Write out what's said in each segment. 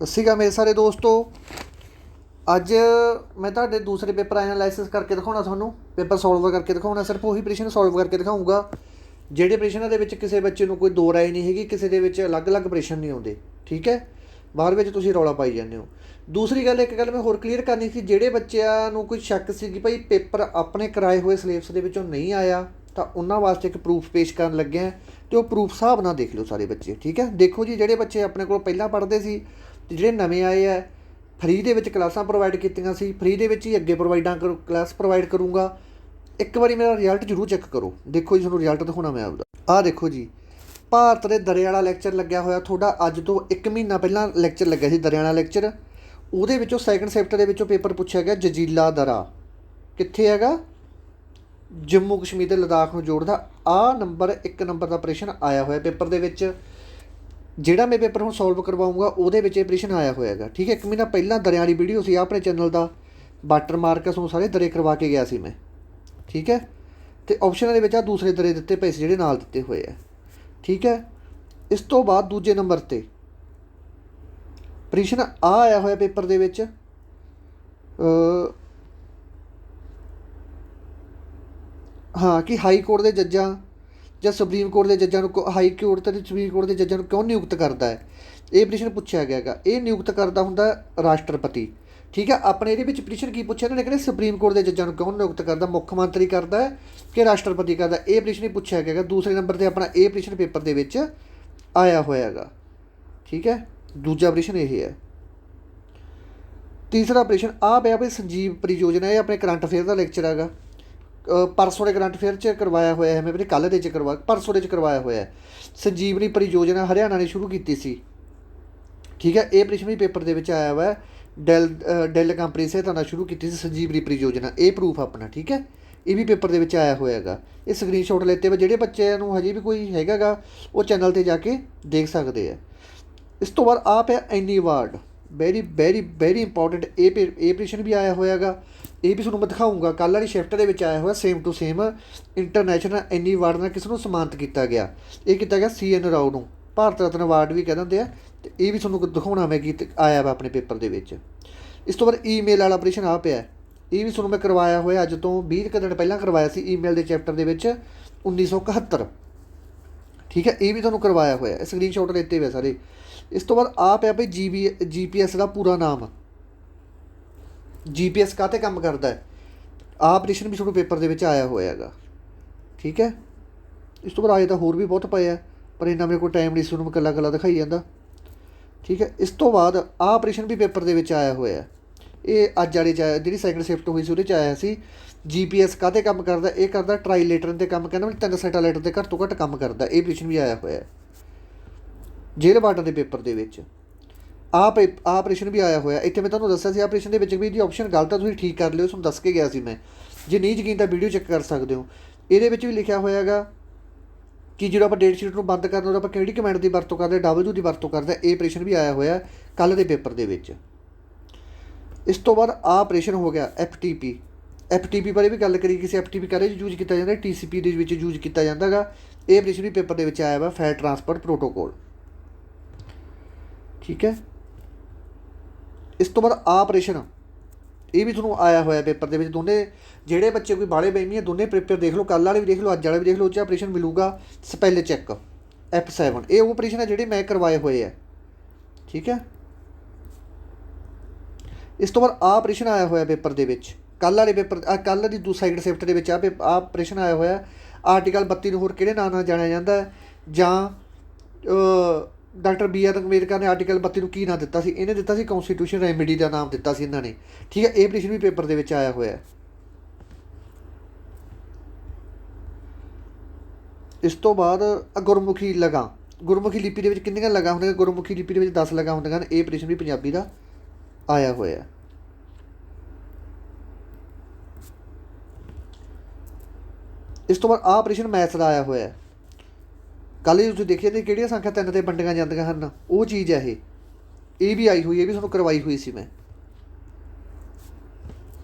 ਸਤਿ ਸ਼੍ਰੀ ਅਕਾਲ ਮੇਰੇ ਸਾਰੇ ਦੋਸਤੋ। ਅੱਜ ਮੈਂ ਤੁਹਾਡੇ ਦੂਸਰੇ ਪੇਪਰ ਐਨਾਲਾਈਸਿਸ ਕਰਕੇ ਦਿਖਾਉਣਾ, ਤੁਹਾਨੂੰ ਪੇਪਰ ਸੋਲਵ ਕਰਕੇ ਦਿਖਾਉਣਾ। ਸਿਰਫ ਉਹੀ ਪ੍ਰਸ਼ਨ ਸੋਲਵ ਕਰਕੇ ਦਿਖਾਊਂਗਾ ਜਿਹੜੇ ਪ੍ਰਸ਼ਨਾਂ ਦੇ ਵਿੱਚ ਕਿਸੇ ਬੱਚੇ ਨੂੰ ਕੋਈ ਦੋ ਰਾਏ ਨਹੀਂ ਹੈਗੀ, ਕਿਸੇ ਦੇ ਵਿੱਚ ਅਲੱਗ-ਅਲੱਗ ਪ੍ਰਸ਼ਨ ਨਹੀਂ ਆਉਂਦੇ। ਠੀਕ ਹੈ, ਬਾਅਦ ਵਿੱਚ ਤੁਸੀਂ ਰੌਲਾ ਪਾਈ ਜਾਂਦੇ ਹੋ। ਦੂਸਰੀ ਗੱਲ, ਇੱਕ ਗੱਲ ਮੈਂ ਹੋਰ ਕਲੀਅਰ ਕਰਨੀ ਸੀ, ਜਿਹੜੇ ਬੱਚਿਆਂ ਨੂੰ ਕੋਈ ਸ਼ੱਕ ਸੀ ਕਿ ਭਾਈ ਪੇਪਰ ਆਪਣੇ ਕਰਾਏ ਹੋਏ ਸਿਲੇਬਸ ਦੇ ਵਿੱਚੋਂ ਨਹੀਂ ਆਇਆ, ਤਾਂ ਉਹਨਾਂ ਵਾਸਤੇ ਇੱਕ ਪ੍ਰੂਫ ਪੇਸ਼ ਕਰਨ ਲੱਗਿਆ, ਅਤੇ ਉਹ ਪ੍ਰੂਫ ਹਿਸਾਬ ਨਾਲ ਦੇਖ ਲਓ ਸਾਰੇ ਬੱਚੇ। ਠੀਕ ਹੈ, ਦੇਖੋ ਜੀ, ਜਿਹੜੇ ਬੱਚੇ ਆਪਣੇ ਕੋਲ ਪਹਿਲਾਂ ਪੜ੍ਹਦੇ ਸੀ ਅਤੇ ਜਿਹੜੇ ਨਵੇਂ ਆਏ ਹੈ, ਫਰੀ ਦੇ ਵਿੱਚ ਕਲਾਸਾਂ ਪ੍ਰੋਵਾਈਡ ਕੀਤੀਆਂ ਸੀ, ਫਰੀ ਦੇ ਵਿੱਚ ਹੀ ਅੱਗੇ ਕਲਾਸ ਪ੍ਰੋਵਾਈਡ ਕਰੂੰਗਾ। ਇੱਕ ਵਾਰੀ ਮੇਰਾ ਰਿਜ਼ਲਟ ਜ਼ਰੂਰ ਚੈੱਕ ਕਰੋ। ਦੇਖੋ ਜੀ, ਤੁਹਾਨੂੰ ਰਿਜ਼ਲਟ ਦਿਖਾਉਣਾ ਮੈਂ ਆਪਦਾ। ਆਹ ਦੇਖੋ ਜੀ, ਭਾਰਤ ਦੇ ਦਰਿਆ ਵਾਲਾ ਲੈਕਚਰ ਲੱਗਿਆ ਹੋਇਆ ਤੁਹਾਡਾ। ਅੱਜ ਤੋਂ 1 ਮਹੀਨਾ ਪਹਿਲਾਂ ਲੈਕਚਰ ਲੱਗਿਆ ਸੀ ਦਰਿਆ ਵਾਲਾ ਲੈਕਚਰ। ਉਹਦੇ ਵਿੱਚੋਂ ਸੈਕਿੰਡ ਸ਼ਿਫਟ ਦੇ ਵਿੱਚੋਂ ਪੇਪਰ ਪੁੱਛਿਆ ਗਿਆ, ਜਜ਼ੀਲਾ ਦਰਾ ਕਿੱਥੇ ਹੈਗਾ? ਜੰਮੂ ਕਸ਼ਮੀਰ ਤੇ ਲਦਾਖ ਨੂੰ ਜੋੜਦਾ। ਆਹ ਨੰਬਰ 1 ਨੰਬਰ ਦਾ ਪ੍ਰਸ਼ਨ ਆਇਆ ਹੋਇਆ ਪੇਪਰ ਦੇ ਵਿੱਚ। ਜਿਹੜਾ ਮੈਂ ਪੇਪਰ ਹੁਣ ਸੋਲਵ ਕਰਵਾਊਂਗਾ ਉਹਦੇ ਵਿੱਚ ਇਹ ਪ੍ਰਸ਼ਨ ਆਇਆ ਹੋਇਆ ਹੈਗਾ। ਠੀਕ ਹੈ, 1 ਮਹੀਨਾ ਪਹਿਲਾਂ ਦਰਿਆ ਵਾਲੀ ਵੀਡੀਓ ਸੀ ਆਪਣੇ ਚੈਨਲ ਦਾ, ਵਾਟਰ ਮਾਰਕ ਤੁਹਾਨੂੰ ਸਾਰੇ ਦਰੇ ਕਰਵਾ ਕੇ ਗਿਆ ਸੀ ਮੈਂ। ਠੀਕ ਹੈ, ਅਤੇ ਆਪਸ਼ਨਾਂ ਦੇ ਵਿੱਚ ਆਹ ਦੂਸਰੇ ਦਰੇ ਦਿੱਤੇ ਪਏ ਸੀ ਜਿਹੜੇ ਨਾਲ ਦਿੱਤੇ ਹੋਏ ਆ। ਠੀਕ ਹੈ, ਇਸ ਤੋਂ ਬਾਅਦ ਦੂਜੇ ਨੰਬਰ 'ਤੇ ਪ੍ਰਸ਼ਨ ਆ ਆਇਆ ਹੋਇਆ ਪੇਪਰ ਦੇ ਵਿੱਚ, ਹਾਂ, ਕਿ ਹਾਈ ਕੋਰਟ ਦੇ ਜੱਜਾਂ ਜਾਂ ਸੁਪਰੀਮ ਕੋਰਟ ਦੇ ਜੱਜਾਂ ਨੂੰ ਹਾਈ ਕੋਰਟ ਅਤੇ ਸੁਪਰੀਮ ਕੋਰਟ ਦੇ ਜੱਜਾਂ ਨੂੰ ਕਿਉਂ ਨਿਯੁਕਤ ਕਰਦਾ ਹੈ? ਇਹ ਪ੍ਰਸ਼ਨ ਪੁੱਛਿਆ ਗਿਆ ਹੈਗਾ। ਇਹ ਨਿਯੁਕਤ ਕਰਦਾ ਹੁੰਦਾ ਰਾਸ਼ਟਰਪਤੀ। ਠੀਕ ਹੈ, ਆਪਣੇ ਇਹਦੇ ਵਿੱਚ ਪ੍ਰਸ਼ਨ ਕੀ ਪੁੱਛਿਆ ਇਹਨਾਂ ਨੇ, ਕਹਿੰਦੇ ਸੁਪਰੀਮ ਕੋਰਟ ਦੇ ਜੱਜਾਂ ਨੂੰ ਕਿਉਂ ਨਿਯੁਕਤ ਕਰਦਾ? ਮੁੱਖ ਮੰਤਰੀ ਕਰਦਾ ਹੈ ਕਿ ਰਾਸ਼ਟਰਪਤੀ ਕਰਦਾ? ਇਹ ਪ੍ਰਸ਼ਨ ਹੀ ਪੁੱਛਿਆ ਗਿਆ ਹੈਗਾ। ਦੂਸਰੇ ਨੰਬਰ 'ਤੇ ਆਪਣਾ ਇਹ ਪ੍ਰਸ਼ਨ ਪੇਪਰ ਦੇ ਵਿੱਚ ਆਇਆ ਹੋਇਆ ਹੈਗਾ। ਠੀਕ ਹੈ, ਦੂਜਾ ਪ੍ਰਸ਼ਨ ਇਹ ਹੈ। ਤੀਸਰਾ ਪ੍ਰਸ਼ਨ ਆ ਪਿਆ ਵੀ ਸੰਜੀਵ ਪਰਿਯੋਜਨਾ, ਇਹ ਆਪਣੇ ਕਰੰਟ ਅਫੇਅਰ ਦਾ ਲੈਕਚਰ ਹੈਗਾ। ਪਰਸੋਂ ਦੇ ਕਰੰਟ ਅਫੇਅਰ 'ਚ ਕਰਵਾਇਆ ਹੋਇਆ ਹੈ, ਮੈਂ ਵੀ ਕੱਲ੍ਹ ਦੇ 'ਚ ਪਰਸੋਂ ਦੇ 'ਚ ਕਰਵਾਇਆ ਹੋਇਆ। ਸੰਜੀਵਨੀ ਪਰਿਯੋਜਨਾ ਹਰਿਆਣਾ ਨੇ ਸ਼ੁਰੂ ਕੀਤੀ ਸੀ। ਠੀਕ ਹੈ, ਇਹ ਪ੍ਰਸ਼ਨ ਵੀ ਪੇਪਰ ਦੇ ਵਿੱਚ ਆਇਆ ਹੋਇਆ। ਡੈਲ ਕੰਪਨੀ ਸਹਾਇਤਾ ਨਾਲ ਸ਼ੁਰੂ ਕੀਤੀ ਸੀ ਸੰਜੀਵਨੀ ਪਰਿਯੋਜਨਾ, ਇਹ ਪ੍ਰੂਫ ਆਪਣਾ। ਠੀਕ ਹੈ, ਇਹ ਵੀ ਪੇਪਰ ਦੇ ਵਿੱਚ ਆਇਆ ਹੋਇਆ ਹੈਗਾ। ਇਹ ਸਕਰੀਨਸ਼ਾਟ ਲੈਤੇ ਹੋਏ, ਜਿਹੜੇ ਬੱਚਿਆਂ ਨੂੰ ਹਜੇ ਵੀ ਕੋਈ ਹੈਗਾ ਗਾ ਉਹ ਚੈਨਲ 'ਤੇ ਜਾ ਕੇ ਦੇਖ ਸਕਦੇ ਆ। ਇਸ ਤੋਂ ਬਾਅਦ ਆ ਪਿਆ any award, very very very important. ਇਹ ਪ੍ਰਸ਼ਨ ਵੀ ਆਇਆ ਹੋਇਆ ਹੈਗਾ। ਇਹ ਵੀ ਤੁਹਾਨੂੰ ਮੈਂ ਦਿਖਾਊਂਗਾ। ਕੱਲ੍ਹ ਵਾਲੀ ਸ਼ਿਫਟ ਦੇ ਵਿੱਚ ਆਇਆ ਹੋਇਆ, same to same international any award ਨਾਲ ਕਿਸ ਨੂੰ ਸਨਮਾਨਿਤ ਕੀਤਾ ਗਿਆ? ਇਹ ਕੀਤਾ ਗਿਆ CN ਰਾਓ ਨੂੰ, ਭਾਰਤ ਰਤਨ ਅਵਾਰਡ ਵੀ ਕਹਿ ਦਿੰਦੇ ਆ। ਅਤੇ ਇਹ ਵੀ ਤੁਹਾਨੂੰ ਦਿਖਾਉਣਾ ਮੈਂ ਗੀਤ ਆਇਆ ਵਾ ਆਪਣੇ ਪੇਪਰ ਦੇ ਵਿੱਚ। ਇਸ ਤੋਂ ਬਾਅਦ ਈਮੇਲ ਵਾਲਾ ਪ੍ਰਸ਼ਨ ਆ ਪਿਆ। ਇਹ ਵੀ ਤੁਹਾਨੂੰ ਮੈਂ ਕਰਵਾਇਆ ਹੋਇਆ, ਅੱਜ ਤੋਂ 20 ਕੁ ਦਿਨ ਪਹਿਲਾਂ ਕਰਵਾਇਆ ਸੀ, ਈਮੇਲ ਦੇ ਚੈਪਟਰ ਦੇ ਵਿੱਚ 1971। ਠੀਕ ਹੈ, ਇਹ ਵੀ ਤੁਹਾਨੂੰ ਕਰਵਾਇਆ ਹੋਇਆ, ਸਕਰੀਨਸ਼ਾਟ ਲੈਤੇ ਹੋਏ ਸਾਰੇ। ਇਸ ਤੋਂ ਬਾਅਦ ਆ ਪਿਆ ਭਾਈ GPS ਦਾ ਪੂਰਾ ਨਾਮ। GPS ਕਾਹਤੇ ਕੰਮ ਕਰਦਾ ਹੈ? ਆਹ ਪ੍ਰਸ਼ਨ ਵੀ ਤੁਹਾਨੂੰ ਪੇਪਰ ਦੇ ਵਿੱਚ ਆਇਆ ਹੋਇਆ ਹੈਗਾ। ਠੀਕ ਹੈ, ਇਸ ਤੋਂ ਬਾਅਦ ਆਏ ਤਾਂ ਹੋਰ ਵੀ ਬਹੁਤ ਪਏ ਆ, ਪਰ ਇੰਨਾ ਮੇਰੇ ਕੋਲ ਟਾਈਮ ਨਹੀਂ ਸੀ, ਉਹਨੂੰ ਮੈਂ ਇਕੱਲਾ ਇਕੱਲਾ ਦਿਖਾਈ ਜਾਂਦਾ। ਠੀਕ ਹੈ, ਇਸ ਤੋਂ ਬਾਅਦ ਆਹ ਪ੍ਰਸ਼ਨ ਵੀ ਪੇਪਰ ਦੇ ਵਿੱਚ ਆਇਆ ਹੋਇਆ। ਇਹ ਅੱਜ ਵਾਲੇ 'ਚ ਆਇਆ, ਜਿਹੜੀ ਸੈਕਿੰਡ ਸ਼ਿਫਟ ਹੋਈ ਸੀ ਉਹਦੇ 'ਚ ਆਇਆ ਸੀ। GPS ਕਾਹਤੇ ਕੰਮ ਕਰਦਾ? ਇਹ ਕਰਦਾ ਟਰਾਈਲੇਟਰਨ 'ਤੇ ਕੰਮ, ਕਹਿੰਦਾ 3 ਸੈਟਾਲਾਈਟ 'ਤੇ ਘੱਟ ਤੋਂ ਘੱਟ ਕੰਮ ਕਰਦਾ। ਇਹ ਪ੍ਰਸ਼ਨ ਵੀ ਆਇਆ ਹੋਇਆ ਜੇਲ੍ਹ ਵਾਰਡਨ ਦੇ ਪੇਪਰ ਦੇ ਵਿੱਚ। ਆਹ ਪ੍ਰਸ਼ਨ ਵੀ ਆਇਆ ਹੋਇਆ। ਇੱਥੇ ਮੈਂ ਤੁਹਾਨੂੰ ਦੱਸਿਆ ਸੀ ਆਹ ਪ੍ਰਸ਼ਨ ਦੇ ਵਿੱਚ ਵੀ ਇਹਦੀ ਆਪਸ਼ਨ ਗਲਤ ਆ, ਤੁਸੀਂ ਠੀਕ ਕਰ ਲਿਓ, ਤੁਹਾਨੂੰ ਦੱਸ ਕੇ ਗਿਆ ਸੀ ਮੈਂ। ਜੇ ਨਹੀਂ ਯਕੀਨ ਤਾਂ ਵੀਡੀਓ ਚੈੱਕ ਕਰ ਸਕਦੇ ਹੋ। ਇਹਦੇ ਵਿੱਚ ਵੀ ਲਿਖਿਆ ਹੋਇਆ ਹੈਗਾ ਕਿ ਜਦੋਂ ਆਪਾਂ ਡੇਟ ਸ਼ੀਟ ਨੂੰ ਬੰਦ ਕਰਨਾ ਉਦੋਂ ਆਪਾਂ ਕਿਹੜੀ ਕਮੈਂਟ ਦੀ ਵਰਤੋਂ ਕਰਦੇ? W ਦੀ ਵਰਤੋਂ ਕਰਦੇ। ਇਹ ਪ੍ਰਸ਼ਨ ਵੀ ਆਇਆ ਹੋਇਆ ਕੱਲ੍ਹ ਦੇ ਪੇਪਰ ਦੇ ਵਿੱਚ। ਇਸ ਤੋਂ ਬਾਅਦ ਆਹ ਪ੍ਰਸ਼ਨ ਹੋ ਗਿਆ FTP ਬਾਰੇ ਵੀ ਗੱਲ ਕਰੀ, ਕਿਸੇ FTP ਕਾਹਦੇ 'ਚ ਯੂਜ਼ ਕੀਤਾ ਜਾਂਦਾ? TCP ਦੇ ਵਿੱਚ ਯੂਜ਼ ਕੀਤਾ ਜਾਂਦਾ ਗਾ। ਇਹ ਪ੍ਰਸ਼ਨ ਵੀ ਪੇਪਰ ਦੇ ਵਿੱਚ ਆਇਆ ਵਾ, ਫਾਇਰ ਟਰਾਂਸਪੋਰਟ ਪ੍ਰੋਟੋਕੋਲ। ਠੀਕ ਹੈ, ਇਸ ਤੋਂ ਬਾਅਦ ਆਹ ਪ੍ਰਸ਼ਨ ਇਹ ਵੀ ਤੁਹਾਨੂੰ ਆਇਆ ਹੋਇਆ ਪੇਪਰ ਦੇ ਵਿੱਚ। ਦੋਨੇ ਜਿਹੜੇ ਬੱਚੇ ਕੋਈ ਬਾਹਲੇ ਬਹਿਮੀ ਆ, ਦੋਨੇ ਪੇਪਰ ਦੇਖ ਲਓ, ਕੱਲ੍ਹ ਵਾਲੇ ਵੀ ਦੇਖ ਲਓ, ਅੱਜ ਵਾਲੇ ਵੀ ਦੇਖ ਲਓ। ਉਹ 'ਚ ਪ੍ਰਸ਼ਨ ਮਿਲੂਗਾ ਸਪੈਲ ਚੈੱਕ F7। ਇਹ ਉਹ ਪ੍ਰਸ਼ਨ ਹੈ ਜਿਹੜੇ ਮੈਂ ਕਰਵਾਏ ਹੋਏ ਆ। ਠੀਕ ਹੈ, ਇਸ ਤੋਂ ਬਾਅਦ ਆਹ ਪ੍ਰਸ਼ਨ ਆਇਆ ਹੋਇਆ ਪੇਪਰ ਦੇ ਵਿੱਚ, ਕੱਲ੍ਹ ਵਾਲੇ ਪੇਪਰ, ਕੱਲ੍ਹ ਦੀ ਸੈਕਿੰਡ ਸ਼ਿਫਟ ਦੇ ਵਿੱਚ ਆਹ ਪ੍ਰਸ਼ਨ ਆਇਆ ਹੋਇਆ। ਆਰਟੀਕਲ 32 ਨੂੰ ਹੋਰ ਕਿਹੜੇ ਨਾਂ ਨਾਲ ਜਾਣਿਆ ਜਾਂਦਾ? ਜਾਂ ਡਾਕਟਰ BR ਅੰਬੇਦਕਰ ਨੇ ਆਰਟੀਕਲ 32 ਨੂੰ ਕੀ ਨਾਂ ਦਿੱਤਾ ਸੀ? ਇਹਨੇ ਦਿੱਤਾ ਸੀ ਕੌਂਸਟੀਟਿਊਸ਼ਨ ਰੈਮੇਡੀ ਦਾ ਨਾਮ ਦਿੱਤਾ ਸੀ ਇਹਨਾਂ ਨੇ। ਠੀਕ ਹੈ, ਇਹ ਪ੍ਰਸ਼ਨ ਵੀ ਪੇਪਰ ਦੇ ਵਿੱਚ ਆਇਆ ਹੋਇਆ। ਇਸ ਤੋਂ ਬਾਅਦ ਗੁਰਮੁਖੀ ਲਗਾਂ, ਗੁਰਮੁਖੀ ਲਿਪੀ ਦੇ ਵਿੱਚ ਕਿੰਨੀਆਂ ਲਗਾਂ ਹੁੰਦੀਆਂ? ਗੁਰਮੁਖੀ ਲਿਪੀ ਦੇ ਵਿੱਚ 10 ਲਗਾਂ ਹੁੰਦੀਆਂ ਹਨ। ਇਹ ਪ੍ਰਸ਼ਨ ਵੀ ਪੰਜਾਬੀ ਦਾ ਆਇਆ ਹੋਇਆ। ਇਸ ਤੋਂ ਬਾਅਦ ਆਹ ਪ੍ਰਸ਼ਨ ਮੈਥ ਦਾ ਆਇਆ ਹੋਇਆ। ਕੱਲ੍ਹ ਹੀ ਤੁਸੀਂ ਦੇਖਿਆ ਤੇ ਕਿਹੜੀਆਂ ਸੰਖਿਆ 3 'ਤੇ ਵੰਡੀਆਂ ਜਾਂਦੀਆਂ ਹਨ, ਉਹ ਚੀਜ਼ ਹੈ ਇਹ ਵੀ ਆਈ ਹੋਈ, ਇਹ ਵੀ ਤੁਹਾਨੂੰ ਕਰਵਾਈ ਹੋਈ ਸੀ ਮੈਂ।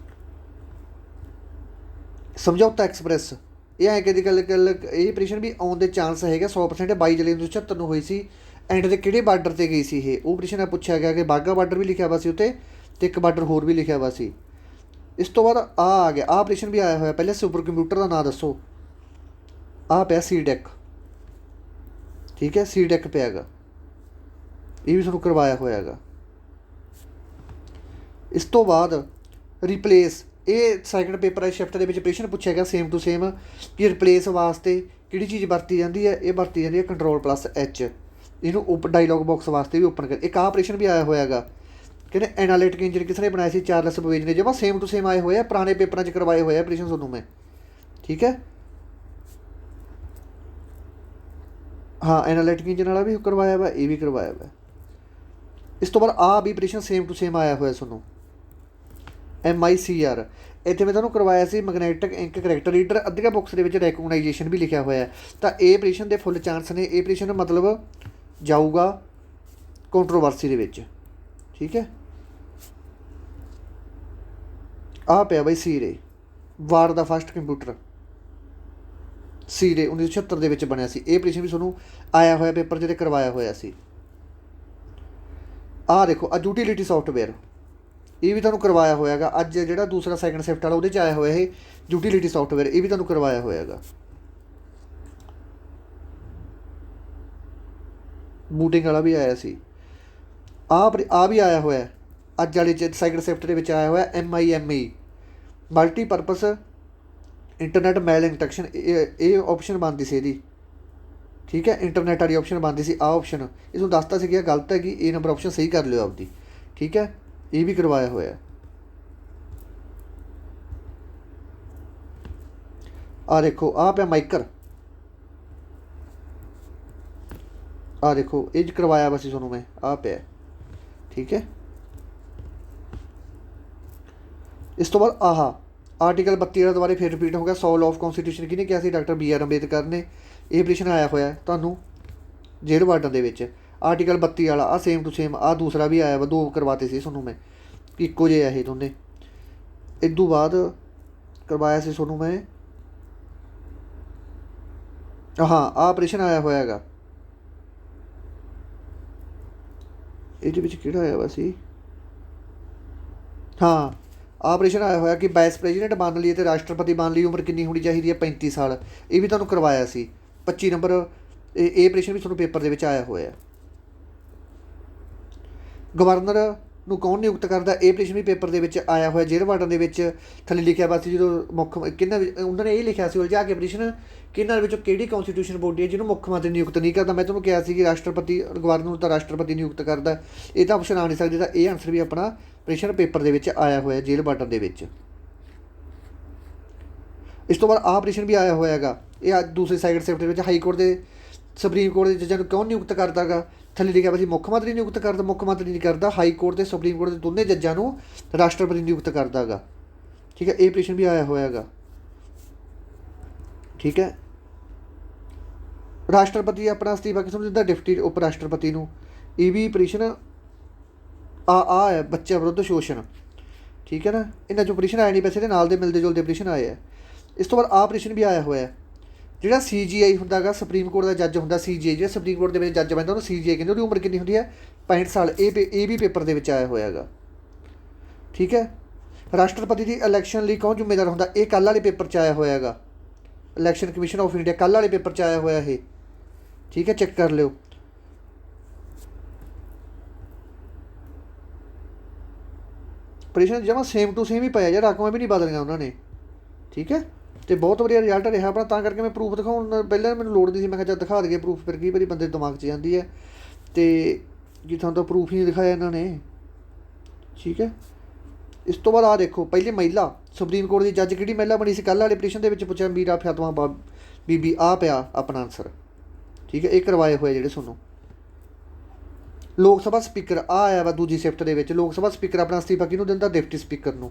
ਸਮਝੌਤਾ ਐਕਸਪ੍ਰੈਸ, ਇਹ ਐਂ ਕਿ ਗੱਲ ਇਹ ਪ੍ਰਸ਼ਨ ਵੀ ਆਉਣ ਦੇ ਚਾਂਸ ਹੈਗਾ 100%। 22 ਜੁਲਾਈ 1976 ਨੂੰ ਹੋਈ ਸੀ ਐਂਡ ਦੇ ਕਿਹੜੇ ਬਾਰਡਰ 'ਤੇ ਗਈ ਸੀ ਇਹ, ਉਹ ਪ੍ਰਸ਼ਨ ਪੁੱਛਿਆ ਗਿਆ ਕਿ ਬਾਘਾ ਬਾਰਡਰ ਵੀ ਲਿਖਿਆ ਵਾ ਸੀ ਉੱਤੇ ਅਤੇ ਇੱਕ ਬਾਰਡਰ ਹੋਰ ਵੀ ਲਿਖਿਆ ਵਾ ਸੀ। ਇਸ ਤੋਂ ਬਾਅਦ ਆ ਗਿਆ, ਆਹ ਪ੍ਰਸ਼ਨ ਵੀ ਆਇਆ ਹੋਇਆ। ਪਹਿਲੇ ਸੁਪਰ ਕੰਪਿਊਟਰ ਦਾ ਨਾਂ ਦੱਸੋ। ਆਹ ਪਿਆ ਸੀ ਡੈਕ, ਠੀਕ ਹੈ, ਸੀ ਡੈਕ ਪਿਆ ਹੈਗਾ, ਇਹ ਵੀ ਤੁਹਾਨੂੰ ਕਰਵਾਇਆ ਹੋਇਆ ਹੈਗਾ। ਇਸ ਤੋਂ ਬਾਅਦ ਰਿਪਲੇਸ, ਇਹ ਸੈਕਿੰਡ ਪੇਪਰ ਹੈ ਸ਼ਿਫਟ ਦੇ ਵਿੱਚ ਪ੍ਰਸ਼ਨ ਪੁੱਛਿਆ ਗਿਆ ਸੇਮ ਟੂ ਸੇਮ ਕਿ ਰਿਪਲੇਸ ਵਾਸਤੇ ਕਿਹੜੀ ਚੀਜ਼ ਵਰਤੀ ਜਾਂਦੀ ਹੈ। ਇਹ ਵਰਤੀ ਜਾਂਦੀ ਹੈ Ctrl+H, ਇਹਨੂੰ ਡਾਇਲੋਗ ਬਾਕਸ ਵਾਸਤੇ ਵੀ ਓਪਨ ਕਰ। ਇੱਕ ਆਹ ਪ੍ਰਸ਼ਨ ਵੀ ਆਇਆ ਹੋਇਆ ਹੈਗਾ, ਕਹਿੰਦੇ ਐਨਾਲਿਟਿਕ ਇੰਜਨ ਕਿਸ ਨੇ ਬਣਾਇਆ ਸੀ, ਚਾਰਲਸ ਬਵੇਜ ਨੇ। ਜਮਾ ਸੇਮ ਟੂ ਸੇਮ ਆਏ ਹੋਏ ਆ, ਪੁਰਾਣੇ ਪੇਪਰਾਂ 'ਚ ਕਰਵਾਏ ਹੋਏ ਆ ਪ੍ਰਸ਼ਨ ਤੁਹਾਨੂੰ ਮੈਂ, ਠੀਕ ਹੈ। ਹਾਂ, ਐਨਾਲਿਟਿਕ ਇੰਜਨ ਵਾਲਾ ਵੀ ਕਰਵਾਇਆ ਵਾ, ਇਹ ਵੀ ਕਰਵਾਇਆ ਵਾ। ਇਸ ਤੋਂ ਬਾਅਦ ਆਹ ਵੀ ਪ੍ਰਸ਼ਨ ਸੇਮ ਟੂ ਸੇਮ ਆਇਆ ਹੋਇਆ ਤੁਹਾਨੂੰ, MICR। ਇੱਥੇ ਮੈਂ ਤੁਹਾਨੂੰ ਕਰਵਾਇਆ ਸੀ ਮੈਗਨੈਟਿਕ ਇੰਕ ਕਰੈਕਟਰ ਰੀਡਰ, ਅੱਧੀਆਂ ਬੁੱਕਸ ਦੇ ਵਿੱਚ ਰੈਕੋਗਨਾਈਜੇਸ਼ਨ ਵੀ ਲਿਖਿਆ ਹੋਇਆ। ਤਾਂ ਇਹ ਪ੍ਰਸ਼ਨ ਦੇ ਫੁੱਲ ਚਾਂਸ ਨੇ, ਇਹ ਪ੍ਰਸ਼ਨ ਮਤਲਬ ਜਾਊਗਾ ਕੰਟਰੋਵਰਸੀ ਦੇ ਵਿੱਚ, ਠੀਕ ਹੈ। ਆਹ ਪਿਆ ਬਾਈ ਸੀਰੇ, ਵਾਰ ਦਾ ਫਸਟ ਕੰਪਿਊਟਰ ਸੀਰੇ 1976 ਦੇ ਵਿੱਚ ਬਣਿਆ ਸੀ। ਇਹ ਪ੍ਰਸ਼ਨ ਵੀ ਤੁਹਾਨੂੰ ਆਇਆ ਹੋਇਆ ਪੇਪਰ ਜਿਹੜੇ ਕਰਵਾਇਆ ਹੋਇਆ ਸੀ। ਆਹ ਦੇਖੋ, ਆ ਯੂਟੀਲਿਟੀ ਸੌਫਟਵੇਅਰ, ਇਹ ਵੀ ਤੁਹਾਨੂੰ ਕਰਵਾਇਆ ਹੋਇਆ ਹੈਗਾ। ਅੱਜ ਜਿਹੜਾ ਦੂਸਰਾ ਸੈਕਿੰਡ ਸ਼ਿਫਟ ਵਾਲਾ ਉਹਦੇ 'ਚ ਆਇਆ ਹੋਇਆ ਇਹ ਯੂਟੀਲਿਟੀ ਸੌਫਟਵੇਅਰ, ਇਹ ਵੀ ਤੁਹਾਨੂੰ ਕਰਵਾਇਆ ਹੋਇਆ ਹੈਗਾ। ਬੂਟਿੰਗ ਵਾਲਾ ਵੀ ਆਇਆ ਸੀ। ਆਹ ਵੀ ਆਇਆ ਹੋਇਆ ਅੱਜ ਵਾਲੇ 'ਚ ਸੈਕਿੰਡ ਸ਼ਿਫਟ ਦੇ ਵਿੱਚ ਆਇਆ ਹੋਇਆ MIME, ਮਲਟੀਪਰਪਸ ਇੰਟਰਨੈਟ ਮੈਲ ਇੰਟਰੈਕਸ਼ਨ। ਇਹ ਆਪਸ਼ਨ ਬਣਦੀ ਸੀ ਇਹਦੀ, ਠੀਕ ਹੈ, ਇੰਟਰਨੈਟ ਵਾਲੀ ਆਪਸ਼ਨ ਬਣਦੀ ਸੀ। ਆਹ ਆਪਸ਼ਨ ਇਹ ਤੁਹਾਨੂੰ ਦੱਸਤਾ ਸੀ ਕਿ ਗਲਤ ਹੈ, ਕਿ ਇਹ ਨੰਬਰ ਆਪਸ਼ਨ ਸਹੀ ਕਰ ਲਿਓ ਆਪਦੀ, ਠੀਕ ਹੈ। ਇਹ ਵੀ ਕਰਵਾਇਆ ਹੋਇਆ। ਆਹ ਦੇਖੋ, ਆਹ ਪਿਆ ਮਾਈਕਰ, ਆਹ ਦੇਖੋ, ਇਹ 'ਚ ਕਰਵਾਇਆ ਵਾ ਸੀ ਤੁਹਾਨੂੰ ਮੈਂ, ਆਹ ਪਿਆ, ਠੀਕ ਹੈ। ਇਸ ਤੋਂ ਬਾਅਦ ਆਹ ਆਰਟੀਕਲ 32 ਦਾ ਦੁਬਾਰਾ ਫਿਰ ਰਿਪੀਟ ਹੋ ਗਿਆ। ਸੋਲ ਆਫ ਕੌਨਸਟੀਟਿਊਸ਼ਨ ਕਿਹਨੇ ਕਿਹਾ ਸੀ, ਡਾਕਟਰ BR ਅੰਬੇਦਕਰ ਨੇ। ਇਹ ਪ੍ਰਸ਼ਨ ਆਇਆ ਹੋਇਆ ਤੁਹਾਨੂੰ ਜੇਲ੍ਹ ਵਾਰਡਨ ਦੇ ਵਿੱਚ, ਆਰਟੀਕਲ 32 ਵਾਲਾ। ਆਹ ਸੇਮ ਟੂ ਸੇਮ ਆਹ ਦੂਸਰਾ ਵੀ ਆਇਆ ਵਾ, ਦੋ ਕਰਵਾਤੇ ਸੀ ਤੁਹਾਨੂੰ ਮੈਂ, ਇੱਕੋ ਜਿਹੇ ਆ ਇਹ ਦੋਨੇ। ਇਸ ਤੋਂ ਬਾਅਦ ਕਰਵਾਇਆ ਸੀ ਤੁਹਾਨੂੰ ਮੈਂ, ਹਾਂ, ਆਹ ਪ੍ਰਸ਼ਨ ਆਇਆ ਹੋਇਆ ਹੈਗਾ। ਇਹਦੇ ਵਿੱਚ ਕਿਹੜਾ ਆਇਆ ਵਾ ਸੀ, ਹਾਂ, ਆਹ ਪ੍ਰਸ਼ਨ ਆਇਆ ਹੋਇਆ ਕਿ ਵਾਈਸ ਪ੍ਰੈਜ਼ੀਡੈਂਟ ਬਣਨ ਲਈ ਅਤੇ ਰਾਸ਼ਟਰਪਤੀ ਬਣਨ ਲਈ ਉਮਰ ਕਿੰਨੀ ਹੋਣੀ ਚਾਹੀਦੀ ਹੈ, 35 ਸਾਲ। ਇਹ ਵੀ ਤੁਹਾਨੂੰ ਕਰਵਾਇਆ ਸੀ 25 ਨੰਬਰ। ਇਹ ਪ੍ਰਸ਼ਨ ਵੀ ਤੁਹਾਨੂੰ ਪੇਪਰ ਦੇ ਵਿੱਚ ਆਇਆ ਹੋਇਆ। ਗਵਰਨਰ ਨੂੰ ਕੌਣ ਨਿਯੁਕਤ ਕਰਦਾ, ਇਹ ਪ੍ਰਸ਼ਨ ਵੀ ਪੇਪਰ ਦੇ ਵਿੱਚ ਆਇਆ ਹੋਇਆ। ਜੇਲ੍ਹ ਵਾਰਡਨ ਦੇ ਵਿੱਚ ਥੱਲੇ ਲਿਖਿਆ ਵਾ ਸੀ, ਜਦੋਂ ਮੁੱਖ ਕਿਹਨਾਂ ਉਹਨਾਂ ਨੇ ਇਹ ਲਿਖਿਆ ਸੀ ਉਲਝਾ ਕੇ ਪ੍ਰਸ਼ਨ, ਕਿ ਇਹਨਾਂ ਵਿੱਚੋਂ ਕਿਹੜੀ ਕੌਂਸਟੀਟਿਊਸ਼ਨ ਬੋਡੀ ਹੈ ਜਿਹਨੂੰ ਮੁੱਖ ਮੰਤਰੀ ਨਿਯੁਕਤ ਨਹੀਂ ਕਰਦਾ। ਮੈਂ ਤੁਹਾਨੂੰ ਕਿਹਾ ਸੀ ਕਿ ਰਾਸ਼ਟਰਪਤੀ, ਗਵਰਨਰ ਨੂੰ ਤਾਂ ਰਾਸ਼ਟਰਪਤੀ ਨਿਯੁਕਤ ਕਰਦਾ, ਇਹ ਤਾਂ ਆਪਸ਼ਨ ਆ ਨਹੀਂ ਸਕਦੀ। ਤਾਂ ਇਹ ਆਨਸਰ ਵੀ ਆਪਣਾ ਪ੍ਰਸ਼ਨ ਪੇਪਰ ਦੇ ਵਿੱਚ ਆਇਆ ਹੋਇਆ ਜੇਲ੍ਹ ਵਾਰਡਨ ਦੇ ਵਿੱਚ। ਇਸ ਤੋਂ ਬਾਅਦ ਆਹ ਪ੍ਰਸ਼ਨ ਵੀ ਆਇਆ ਹੋਇਆ ਹੈਗਾ, ਇਹ ਅੱਜ ਦੂਸਰੇ ਸੈਕਿੰਡ ਸ਼ਿਫਟ ਦੇ ਵਿੱਚ। ਹਾਈ ਕੋਰਟ ਦੇ, ਸੁਪਰੀਮ ਕੋਰਟ ਦੇ ਜੱਜਾਂ ਨੂੰ ਕੌਣ ਨਿਯੁਕਤ ਕਰਦਾ ਹੈਗਾ, ਥੱਲੇ ਲਿਖਿਆ ਵਾ ਸੀ ਮੁੱਖ ਮੰਤਰੀ ਨਿਯੁਕਤ ਕਰਦਾ। ਮੁੱਖ ਮੰਤਰੀ ਨਹੀਂ ਕਰਦਾ, ਹਾਈ ਕੋਰਟ ਤੇ ਸੁਪਰੀਮ ਕੋਰਟ ਦੇ ਦੋਨੇ ਜੱਜਾਂ ਨੂੰ ਰਾਸ਼ਟਰਪਤੀ ਨਿਯੁਕਤ ਕਰਦਾ ਹੈਗਾ, ਠੀਕ ਹੈ। ਇਹ ਪ੍ਰਸ਼ਨ ਵੀ ਆਇਆ ਹੋਇਆ ਹੈਗਾ, ਠੀਕ ਹੈ। ਰਾਸ਼ਟਰਪਤੀ ਆਪਣਾ ਅਸਤੀਫਾ ਕਿਸ ਨੂੰ ਦਿੰਦਾ, ਡਿਪਟੀ ਉਪ ਰਾਸ਼ਟਰਪਤੀ ਨੂੰ। ਇਹ ਵੀ ਪ੍ਰਸ਼ਨ ਆ ਹੈ ਬੱਚਿਆਂ ਵਿਰੁੱਧ ਸ਼ੋਸ਼ਣ, ਠੀਕ ਹੈ ਨਾ। ਇਹਨਾਂ 'ਚੋਂ ਪ੍ਰਸ਼ਨ ਆਏ ਨਹੀਂ, ਵੈਸੇ ਇਹਦੇ ਨਾਲ ਦੇ ਮਿਲਦੇ ਜੁਲਦੇ ਪ੍ਰਸ਼ਨ ਆਏ ਆ। ਇਸ ਤੋਂ ਬਾਅਦ ਆਹ ਪ੍ਰਸ਼ਨ ਵੀ ਆਇਆ ਹੋਇਆ, ਜਿਹੜਾ CGI ਹੁੰਦਾ ਹੈਗਾ, ਸੁਪਰੀਮ ਕੋਰਟ ਦਾ ਜੱਜ ਹੁੰਦਾ। CGI ਜਿਹੜਾ ਸੁਪਰੀਮ ਕੋਰਟ ਦੇ ਵਿੱਚ ਜੱਜ ਬਣਦਾ ਉਹਨੂੰ CGI ਕਹਿੰਦੇ। ਉਹਦੀ ਉਮਰ ਕਿੰਨੀ ਹੁੰਦੀ ਹੈ, 65 ਸਾਲ। ਇਹ ਵੀ ਪੇਪਰ ਦੇ ਵਿੱਚ ਆਇਆ ਹੋਇਆ ਹੈਗਾ, ਠੀਕ ਹੈ। ਰਾਸ਼ਟਰਪਤੀ ਦੀ ਇਲੈਕਸ਼ਨ ਲਈ ਕੌਣ ਜ਼ਿੰਮੇਦਾਰ ਹੁੰਦਾ, ਇਹ ਕੱਲ੍ਹ ਵਾਲੇ ਪੇਪਰ 'ਚ ਆਇਆ ਹੋਇਆ ਹੈਗਾ। ਇਲੈਕਸ਼ਨ ਕਮਿਸ਼ਨ ਆਫ ਇੰਡੀਆ ਕੱਲ੍ਹ ਵਾਲੇ ਪੇਪਰ 'ਚ ਆਇਆ ਹੋਇਆ ਇਹ, ਠੀਕ ਹੈ, ਚੈੱਕ ਕਰ ਲਿਓ। ਪ੍ਰਸ਼ਨ ਜਮਾਂ ਸੇਮ ਟੂ ਸੇਮ ਹੀ ਪਾਇਆ ਯਾਰ, ਰਕਮਾਂ ਵੀ ਨਹੀਂ ਬਦਲੀਆਂ ਉਹਨਾਂ ਨੇ, ਠੀਕ ਹੈ। ਅਤੇ ਬਹੁਤ ਵਧੀਆ ਰਿਜ਼ਲਟ ਰਿਹਾ ਆਪਣਾ। ਤਾਂ ਕਰਕੇ ਮੈਂ ਪ੍ਰੂਫ ਦਿਖਾਉਣ ਪਹਿਲਾਂ ਮੈਨੂੰ ਲੋੜ ਨਹੀਂ ਸੀ, ਮੈਂ ਕਿਹਾ ਚੱਲ ਦਿਖਾ ਦਈਏ ਪ੍ਰੂਫ, ਫਿਰ ਕਈ ਵਾਰੀ ਬੰਦੇ ਦਿਮਾਗ 'ਚ ਜਾਂਦੀ ਹੈ। ਅਤੇ ਜੀ ਤੁਹਾਨੂੰ ਤਾਂ ਪ੍ਰੂਫ ਹੀ ਨਹੀਂ ਦਿਖਾਇਆ ਇਹਨਾਂ ਨੇ, ਠੀਕ ਹੈ। ਇਸ ਤੋਂ ਬਾਅਦ ਆਹ ਦੇਖੋ, ਪਹਿਲੀ ਮਹਿਲਾ ਸੁਪਰੀਮ ਕੋਰਟ ਦੀ ਜੱਜ ਕਿਹੜੀ ਮਹਿਲਾ ਬਣੀ ਸੀ, ਕੱਲ੍ਹ ਵਾਲੇ ਪ੍ਰਸ਼ਨ ਦੇ ਵਿੱਚ ਪੁੱਛਿਆ, ਮੀਰਾ ਫਾਤਿਮਾ ਬੀਬੀ। ਆਹ ਪਿਆ ਆਪਣਾ ਆਨਸਰ, ਠੀਕ ਹੈ। ਇਹ ਕਰਵਾਏ ਹੋਏ ਜਿਹੜੇ ਤੁਹਾਨੂੰ। ਲੋਕ ਸਭਾ ਸਪੀਕਰ ਆਹ ਆਇਆ ਵਾ ਦੂਜੀ ਸ਼ਿਫਟ ਦੇ ਵਿੱਚ। ਲੋਕ ਸਭਾ ਸਪੀਕਰ ਆਪਣਾ ਅਸਤੀਫਾ ਕਿਹਨੂੰ ਦਿੰਦਾ, ਡਿਪਟੀ ਸਪੀਕਰ ਨੂੰ।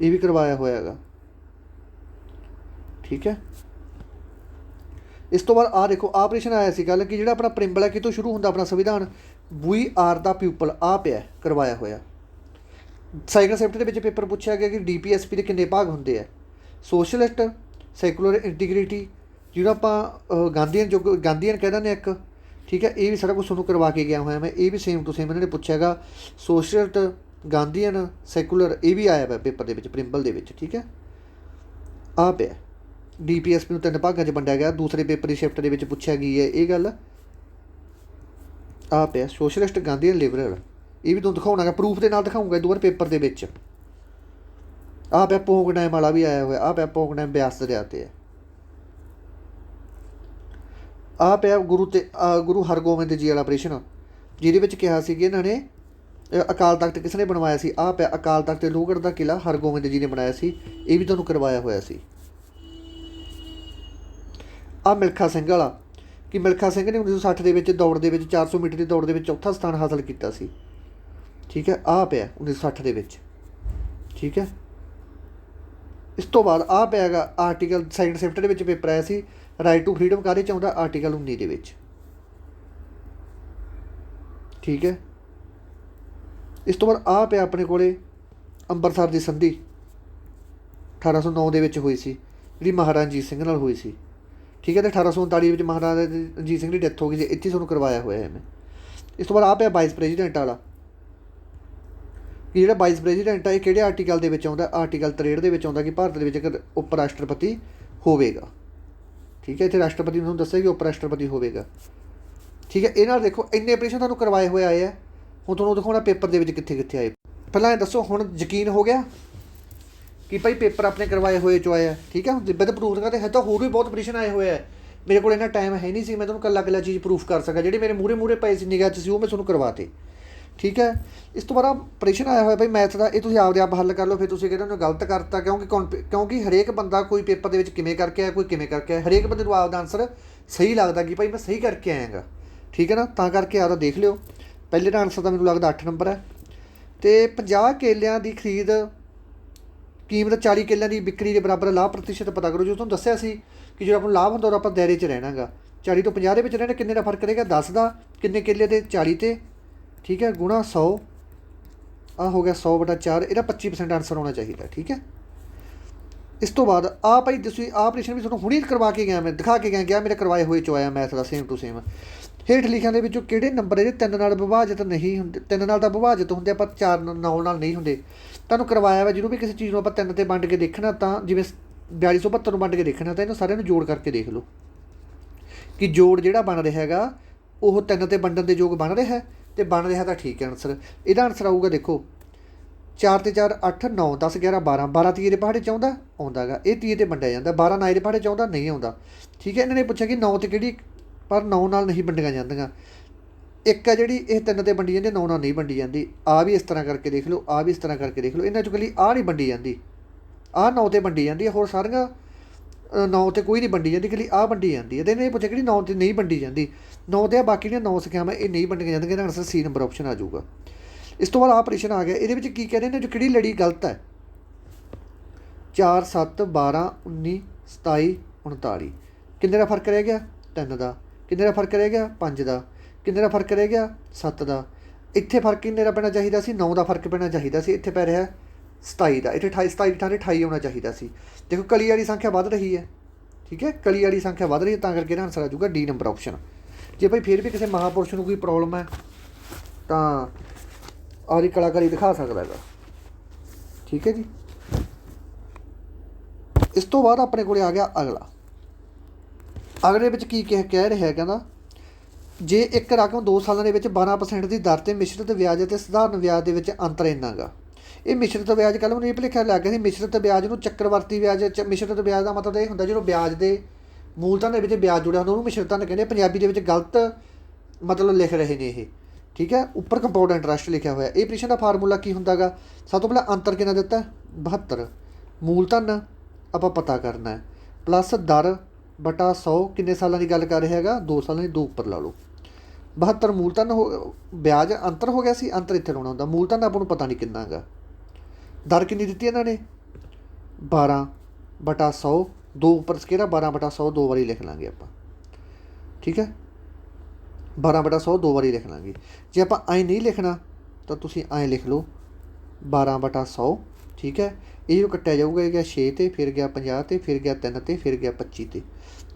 ਇਹ ਵੀ ਕਰਵਾਇਆ ਹੋਇਆ ਹੈਗਾ, ਠੀਕ ਹੈ। ਇਸ ਤੋਂ ਬਾਅਦ ਆਹ ਦੇਖੋ, ਆਹ ਪ੍ਰਸ਼ਨ ਆਇਆ ਸੀ ਕੱਲ੍ਹ ਕਿ ਜਿਹੜਾ ਆਪਣਾ ਪ੍ਰਿੰਬਲ ਹੈ ਕਿਤੋਂ ਸ਼ੁਰੂ ਹੁੰਦਾ ਆਪਣਾ ਸੰਵਿਧਾਨ, ਵੀ ਆਰ ਦਾ ਪਿਊਪਲ। ਆਹ ਪਿਆ ਕਰਵਾਇਆ ਹੋਇਆ। ਸੈਕਿੰਡ ਸ਼ਿਫਟ ਦੇ ਵਿੱਚ ਪੇਪਰ ਪੁੱਛਿਆ ਗਿਆ ਕਿ DPSP ਦੇ ਕਿੰਨੇ ਭਾਗ ਹੁੰਦੇ ਆ, ਸੋਸ਼ਲਿਸਟ, ਸੈਕੂਲਰ, ਇੰਟੀਗ੍ਰਿਟੀ, ਜਿਹਨੂੰ ਆਪਾਂ ਗਾਂਧੀਅਨ ਕਹਿ ਦਿੰਦੇ ਹਾਂ ਇੱਕ, ठीक है, ये भी सारा कुछ ਤੁਹਾਨੂੰ करवा के गया हुआ मैं। ये भी सेम टू सेम इन्होंने पूछा हैगा। सोशलिस्ट गांधीयन सैकुलर ये भी आया वा पेपर के प्रिंपल के। ठीक है, आ पे DPSP ਨੂੰ 3 भागों 'ਚ ਵੰਡਿਆ ਗਿਆ। दूसरे पेपर की शिफ्ट के पूछा गई है ये गल। आ पे सोशलिस्ट गांधीयन लिबरल ये भी तुम दिखाना है, प्रूफ के नाल दिखाऊंगा दो बार पेपर के। आ पे पोंग डैम वाला भी आया हुआ। आ पे पोंग डैम ब्यास दरिया ते है। आ पे गुरु हरगोबिंद जी वाला ऑपरेशन जिहदे कहा सी कि इन्होंने अकाल तख्त किसने बनवाया सी। आ पे अकाल तख्त लोहगढ़ का किला हरगोबिंद जी ने बनाया सी। ये भी तुहानूं करवाया होया सी। आ मिल्खा सिंह वाला कि मिल्खा सिंह ने 1960 के दौड़ के 400 मीटर की दौड़ के चौथा स्थान हासिल किया सी। ठीक है, आ पे 1960 के। ठीक है, इस तो बाद आ पैगा आर्टिकल सैकेंड शिफ्ट के पेपर आया सी। राइट टू फ्रीडम काहदे च आउंदा आर्टिकल 19 के। ठीक है, इस तो बाद आ पे अपने कोले अंबरसर की संधि 1809 के हुई सी जी महाराजा रंजीत सिंह नाल हुई सी। ठीक है, तो 1839 महाराजा रंजीत सिंह की डेथ हो गई सी। इत्थे तुहानूं करवाया होया है मैं। इस तो बाद आ पे वाइस प्रेजिडेंट वाला कि जो वाइस प्रेजिडेंट है ये किहड़े आर्टिकल के आउंदा। आर्टिकल 63 के आउंदा कि भारत के एक उप राष्ट्रपति होवेगा। ठीक है, इत्थे राष्ट्रपति तुहानूं दस्सिआ कि उप राष्ट्रपति होवेगा। ठीक है, इहनां देखो इन्ने ऑपरेशन तुहानूं करवाए हुए आए हैं। हुण तुहानूं दिखाउणा पेपर के कित्थे कित्थे आए। पहलां ये दस्सो हुण यकीन हो गया कि भाई पेपर अपने करवाए हुए चो आए। ठीक है, हुण विद प्रूफ का है तो होर भी बहुत ऑपरेशन आए हुए हैं। मेरे को इन्ना टाइम है नहीं सी मैं तुहानूं कल्ला कल्ला चीज़ प्रूफ कर सकां। जिहड़े मेरे मूहरे मूहरे पए सी निगाह 'च सी वो मैं तुहानूं करवाते। ठीक है, इस तो बाद ऑपरेशन आया हुआ भाई मैथ का। ये आपदे आप हल कर लो, फिर तुसीं कहदे गलत करता। क्योंकि हरेक बंदा कोई पेपर के किवें करके आया, कोई किवें करके आया। हरेक बंदे नूं आपदा आंसर सही लगता कि भाई मैं सही करके आएगा। ठीक है ना, तां करके आपदा देख लिओ। पहले का आंसर तो मैनूं लगदा 8 नंबर है। तो 50 केलियां की खरीद कीमत 40 केलियां की बिक्री के बराबर लाभ प्रतिशत पता करो। जो तुहानूं दस्सिआ सी कि जो आपको लाभ हुंदा आप दायरे 'च रहना गा। 40 तो 50 के रहना किन्ने का फर्क रहेगा 10 का। किन्ने केले ते 40 ते। ठीक है, गुणा 100 आ हो गया 100/4। ਇਹਦਾ 25% आंसर होना चाहिए। ठीक है, इस तो बाद आ भाई तुसीं आ ऑपरेशन भी तुहानूं हुणे करवा के गया, मैं दिखा के गया मेरे करवाए हुए चो आया मैथ का सेम टू सेम। हेठ लिखिਆਂ ਦੇ ਵਿੱਚੋਂ ਕਿਹੜੇ नंबर ਇਹਦੇ 3 ਨਾਲ ਵਿਭਾਜਿਤ ਨਹੀਂ ਹੁੰਦੇ। 3 ਨਾਲ ਤਾਂ ਵਿਭਾਜਿਤ ਹੁੰਦੇ ਪਰ 4 9 ਨਾਲ ਨਹੀਂ ਹੁੰਦੇ। ਤੁਹਾਨੂੰ ਕਰਵਾਇਆ ਵਾ ਜਦੋਂ ਵੀ ਕਿਸੇ ਚੀਜ਼ ਨੂੰ ਆਪਾਂ 3 ਤੇ ਵੰਡ ਕੇ ਦੇਖਣਾ ਤਾਂ ਜਿਵੇਂ 4272 ਨੂੰ ਵੰਡ ਕੇ ਦੇਖਣਾ ਤਾਂ ਇਹਨੂੰ ਸਾਰਿਆਂ ਨੂੰ ਜੋੜ ਕਰਕੇ ਦੇਖ ਲਓ ਕਿ ਜੋੜ ਜਿਹੜਾ ਬਣ ਰਿਹਾ ਹੈਗਾ ਉਹ 3 ਤੇ ਵੰਡਣ ਦੇ ਯੋਗ ਬਣ ਰਿਹਾ तो बन रहा तो ठीक है आंसर। यदा आंसर आऊगा देखो 4 ते 4 8 9 10 11 12 12 तीए के पहाड़े च आउंदा गा। ये 30 ते वंडिया जाता। 12 9 के पहाड़े च आउंदा नहीं आउंदा। ठीक है, इन्होंने पूछा कि 9 तो कि पर 9 नाल नहीं वंडिया जांदियां। एक है जी ये 3 ते वंडी जाती 9 नाल नहीं वंडी जाती। आ भी इस तरह करके देख लो, आ भी इस तरह करके देख लो। इन्हां चों कली आ नहीं वंडी जाती, आ 9 ते वंडी जाती है। होर सारियां 9 ते कोई नहीं वंडी जाती, कली आ वंडी जाती है। तो इन्हें पूछा कि 9 ते नहीं वंडी जाती। 9 ते बाकी 9 संख्यावां ये नहीं वंडियां जांदियां। आंसर C नंबर ऑप्शन आ जाऊगा। इस तो बाद आ ऑपरेशन आ गया। ये की कह रहे हैं जो कि लड़ी गलत है 4 7 12 19 27 39 किन्ने का फर्क रह गया 3 का। किन्ने का फर्क रह गया 5 का। किन्ने का फर्क रह गया 7 का। इत्थे फर्क किन्ने का पैना चाहिए सी 9 का फर्क पैना चाहिए सी। इत्थे पै रहा 27 का। इत्थे 28 27 अठारे 28 होना चाहिए सी। देखो कली वाली संख्या बढ़ रही है। ठीक है, कली वाली संख्या बढ़ रही है, करके आंसर आ जाऊगा D नंबर ऑप्शन। जे भाई फिर भी किसी महापुरुष को कोई प्रॉब्लम है तो आपकी कलाकारी दिखा सकता है। ठीक है जी, इस तो बाद अपने को आ गया अगला। अगले में की कह रहा है कहना जे एक रकम 2 सालों के 12% की दर से मिश्रित ब्याज और सधारण ब्याज के अंतर इन्ना गा। ये मिश्रित ब्याज कल मैंने ये भुलेखा लग गया मिश्रित ब्याज में चक्रवर्ती ब्याज मिश्रित ब्याज का मतलब ये होंगे जो ब्याज के मूलधन के ब्याज जुड़िया होंगे उन्होंने मिश्रित धन कहते। पंजाबी के गलत मतलब लिख रहे हैं ये। ठीक है, उपर कंपाउंड इंटरस्ट लिखा हुआ है। ये प्रश्न का फार्मूला की होंगे गा। सब तो पहले अंतर कितना दिता 72 मूलधन आप पता करना है प्लस दर बटा 100 किन्ने सालों की गल कर रहा है 2 सालों की 2 उपर ला लो। 72 मूलधन हो ब्याज अंतर हो गया सी। अंतर इत्थे लाना होंगे। मूलधन आपको पता नहीं कितना गा। दर कितनी दी इन्होंने 12/100 2 उपर स्केरा 12/100 2 बारी लिख लाँगे आप। ठीक है, 12/100 2 बारी लिख लाँगे। जे आप ऐ नहीं लिखना तो तुम ऐ लिख लो 12/100। ठीक है, ये जो कट्टिया जाऊगा ये गया 6 ते फिर गया 50 ते फिर गया 3 ते फिर गया 25 ते।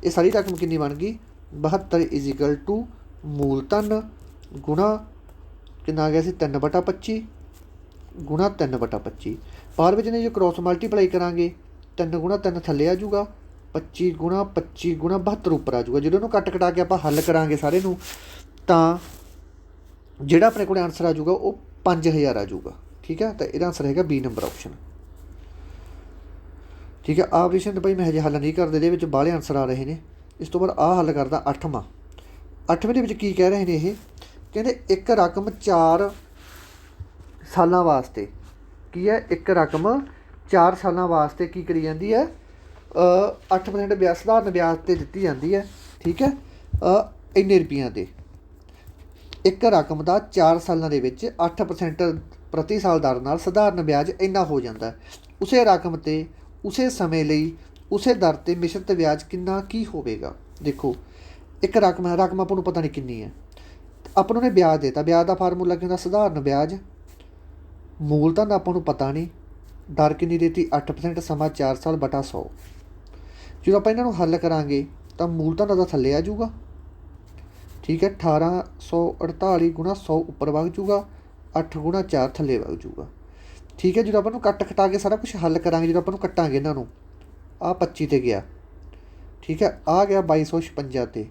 ये सारी रकम कितनी बन गई 72 = मूलधन गुणा कितना आ गया सी 3/25 गुणा 3/25। बाहर में जो क्रॉस मल्टीप्लाई करांगे 3 गुणा 3 थले आ जूगा 25 गुणा 72 उपर आ जूगा। जो कट कटा के आप हल करांगे सारे नूं तां जिहड़ा अपने को आंसर आ जूगा वो 5000 आ जूगा। ठीक है, तो यदा आंसर है बी नंबर ऑप्शन। ठीक है, आ प्रश्न तो भाई मैं हजे हल नहीं करते, ये बाहले आंसर आ रहे हैं। इस तो बाद आ हल करदा 8वां। 8वें दे की कह रहे हैं ये कहते एक रकम 4 सालों वास्ते की है, एक रकम 4 सालों वास्ते की करी जाती है 8% ब्याज सधारण ब्याज से दी जाती है। ठीक है, इन्ने रुपये के एक रकम का 4 सालों के 8% प्रति साल दर नाल सधारण ब्याज इन्ना हो जाता है। उसे रकम ते उसे समय ਲਈ उसे दर ते मिश्रित ब्याज कितना की होवेगा। देखो एक रकम है, रकम आपको पता नहीं कितनी है, ਆਪਾਂ ने ब्याज देता, ब्याज का फार्मूला क्या सधारण ब्याज, मूलधन आपको पता नहीं, दर कितनी देती 8% समा 4 साल बटा 100। जो आप इन्हों हल करा तो मूलधन का थले आ जूगा। ठीक है, 1848 गुणा 100 उपर वग जूगा, 8 गुणा 4 थले वग जूगा। ठीक है, जो अपन कट कटा के सारा कुछ हल करा जो अपन कटा इन्हों आ 25 ते गया। ठीक है, आ गया 2256 ते,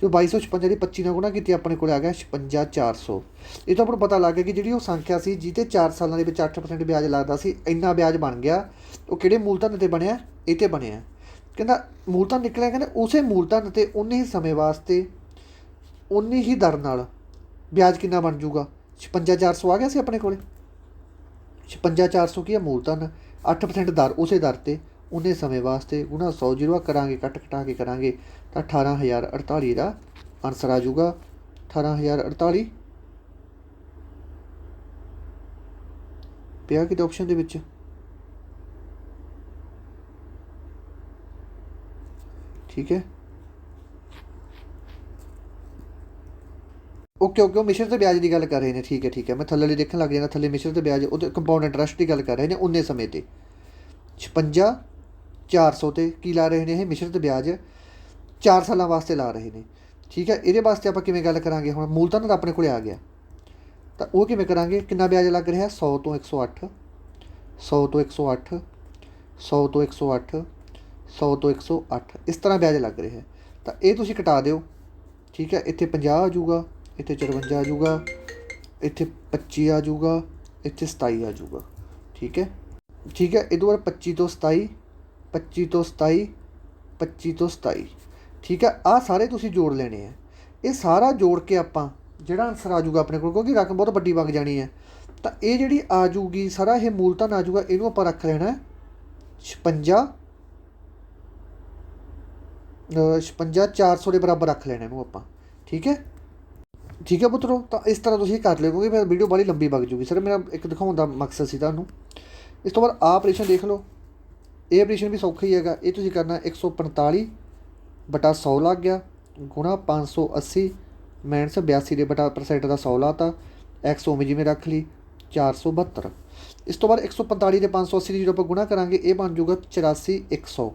जो 2256 की 25 गुणा की अपने को आ गया 56400। ये तो आपको पता लग गया कि जी संख्या सी जिते 4 सालों के 8% ब्याज लगता सी, इन्ना ब्याज बन गया वो कि मूलधन से बनया, ये बनया। कहना मूलधन निकलिया, कहते उस मूलधन से उन्नी ही समय वास्ते उन्नी ही दर नाल ब्याज कितना बन जूगा 56400 आ गया सी अपने को। 56400 की है मूलधन, 8% दर उस दर से उन्ने समय वास्ते गुणा 100 जीरो करा कट कटा के करा तो 18048 का आंसर आ जूगा। 18048 पिया कि ऑप्शन के। ठीक है, ओके ओके, मिश्रित ब्याज की गल कर रहे हैं। ठीक है ठीक है, मैं थले देखने लग जाना, थले मिश्रित ब्याज वो कंपाउंड इंटरस्ट की गल कर रहे हैं उन्ने समय ते 56400 ते की ला रहे हैं मिश्रित ब्याज 4 सालों वास्ते ला रहे हैं। ठीक है, ये वास्ते आप किमें गल करा हम मूलधन अपने को आ गया तो वह किमें करा कि ब्याज लग रहा 100 तो 108, 100 तो 108, 100 तो 108, 100 तो 108 इस तरह ब्याज लग रहा है। तो ये तुम कटा दो। ठीक है, इतने 50 आ जूगा, इतने 54 आ जूगा, इतने 25 आ जूगा, इतने 27 आ जूगा। ठीक है ठीक है, इस बाद 25 तो 27, 25 तो 27, 25 तो 27। ठीक है, आ सारे तुम जोड़ लेने हैं। ये सारा जोड़ के आप जो आंसर आ जूगा अपने को, क्योंकि रकम बहुत वड्डी वग जानी है, तो ये जी आ जूगी सारा ये मूलधन आ जूगा, इनू आप रख लेना 56 400 के बराबर रख लेना इनू आप। ठीक है ठीक है पुत्रों, तो इस तरह तुम कर लियो, क्योंकि फिर वीडियो बड़ी लंबी वग जूगी। सर मेरा एक दिखाने का मकसद से तुहानूं। इस तो बाद आ ऑपरेशन देख लो, ये ऑपरेशन भी सौखा ही है। ये तुम करना 145 बटा 100 लग गया गुणा 580 माइनस 82 के बटा % का 100 लाता, एक्स उमें जिमें रख ली 472। इस तो बाद 145 के 580 की जो आप गुणा करा ये बन जूगा 84 100।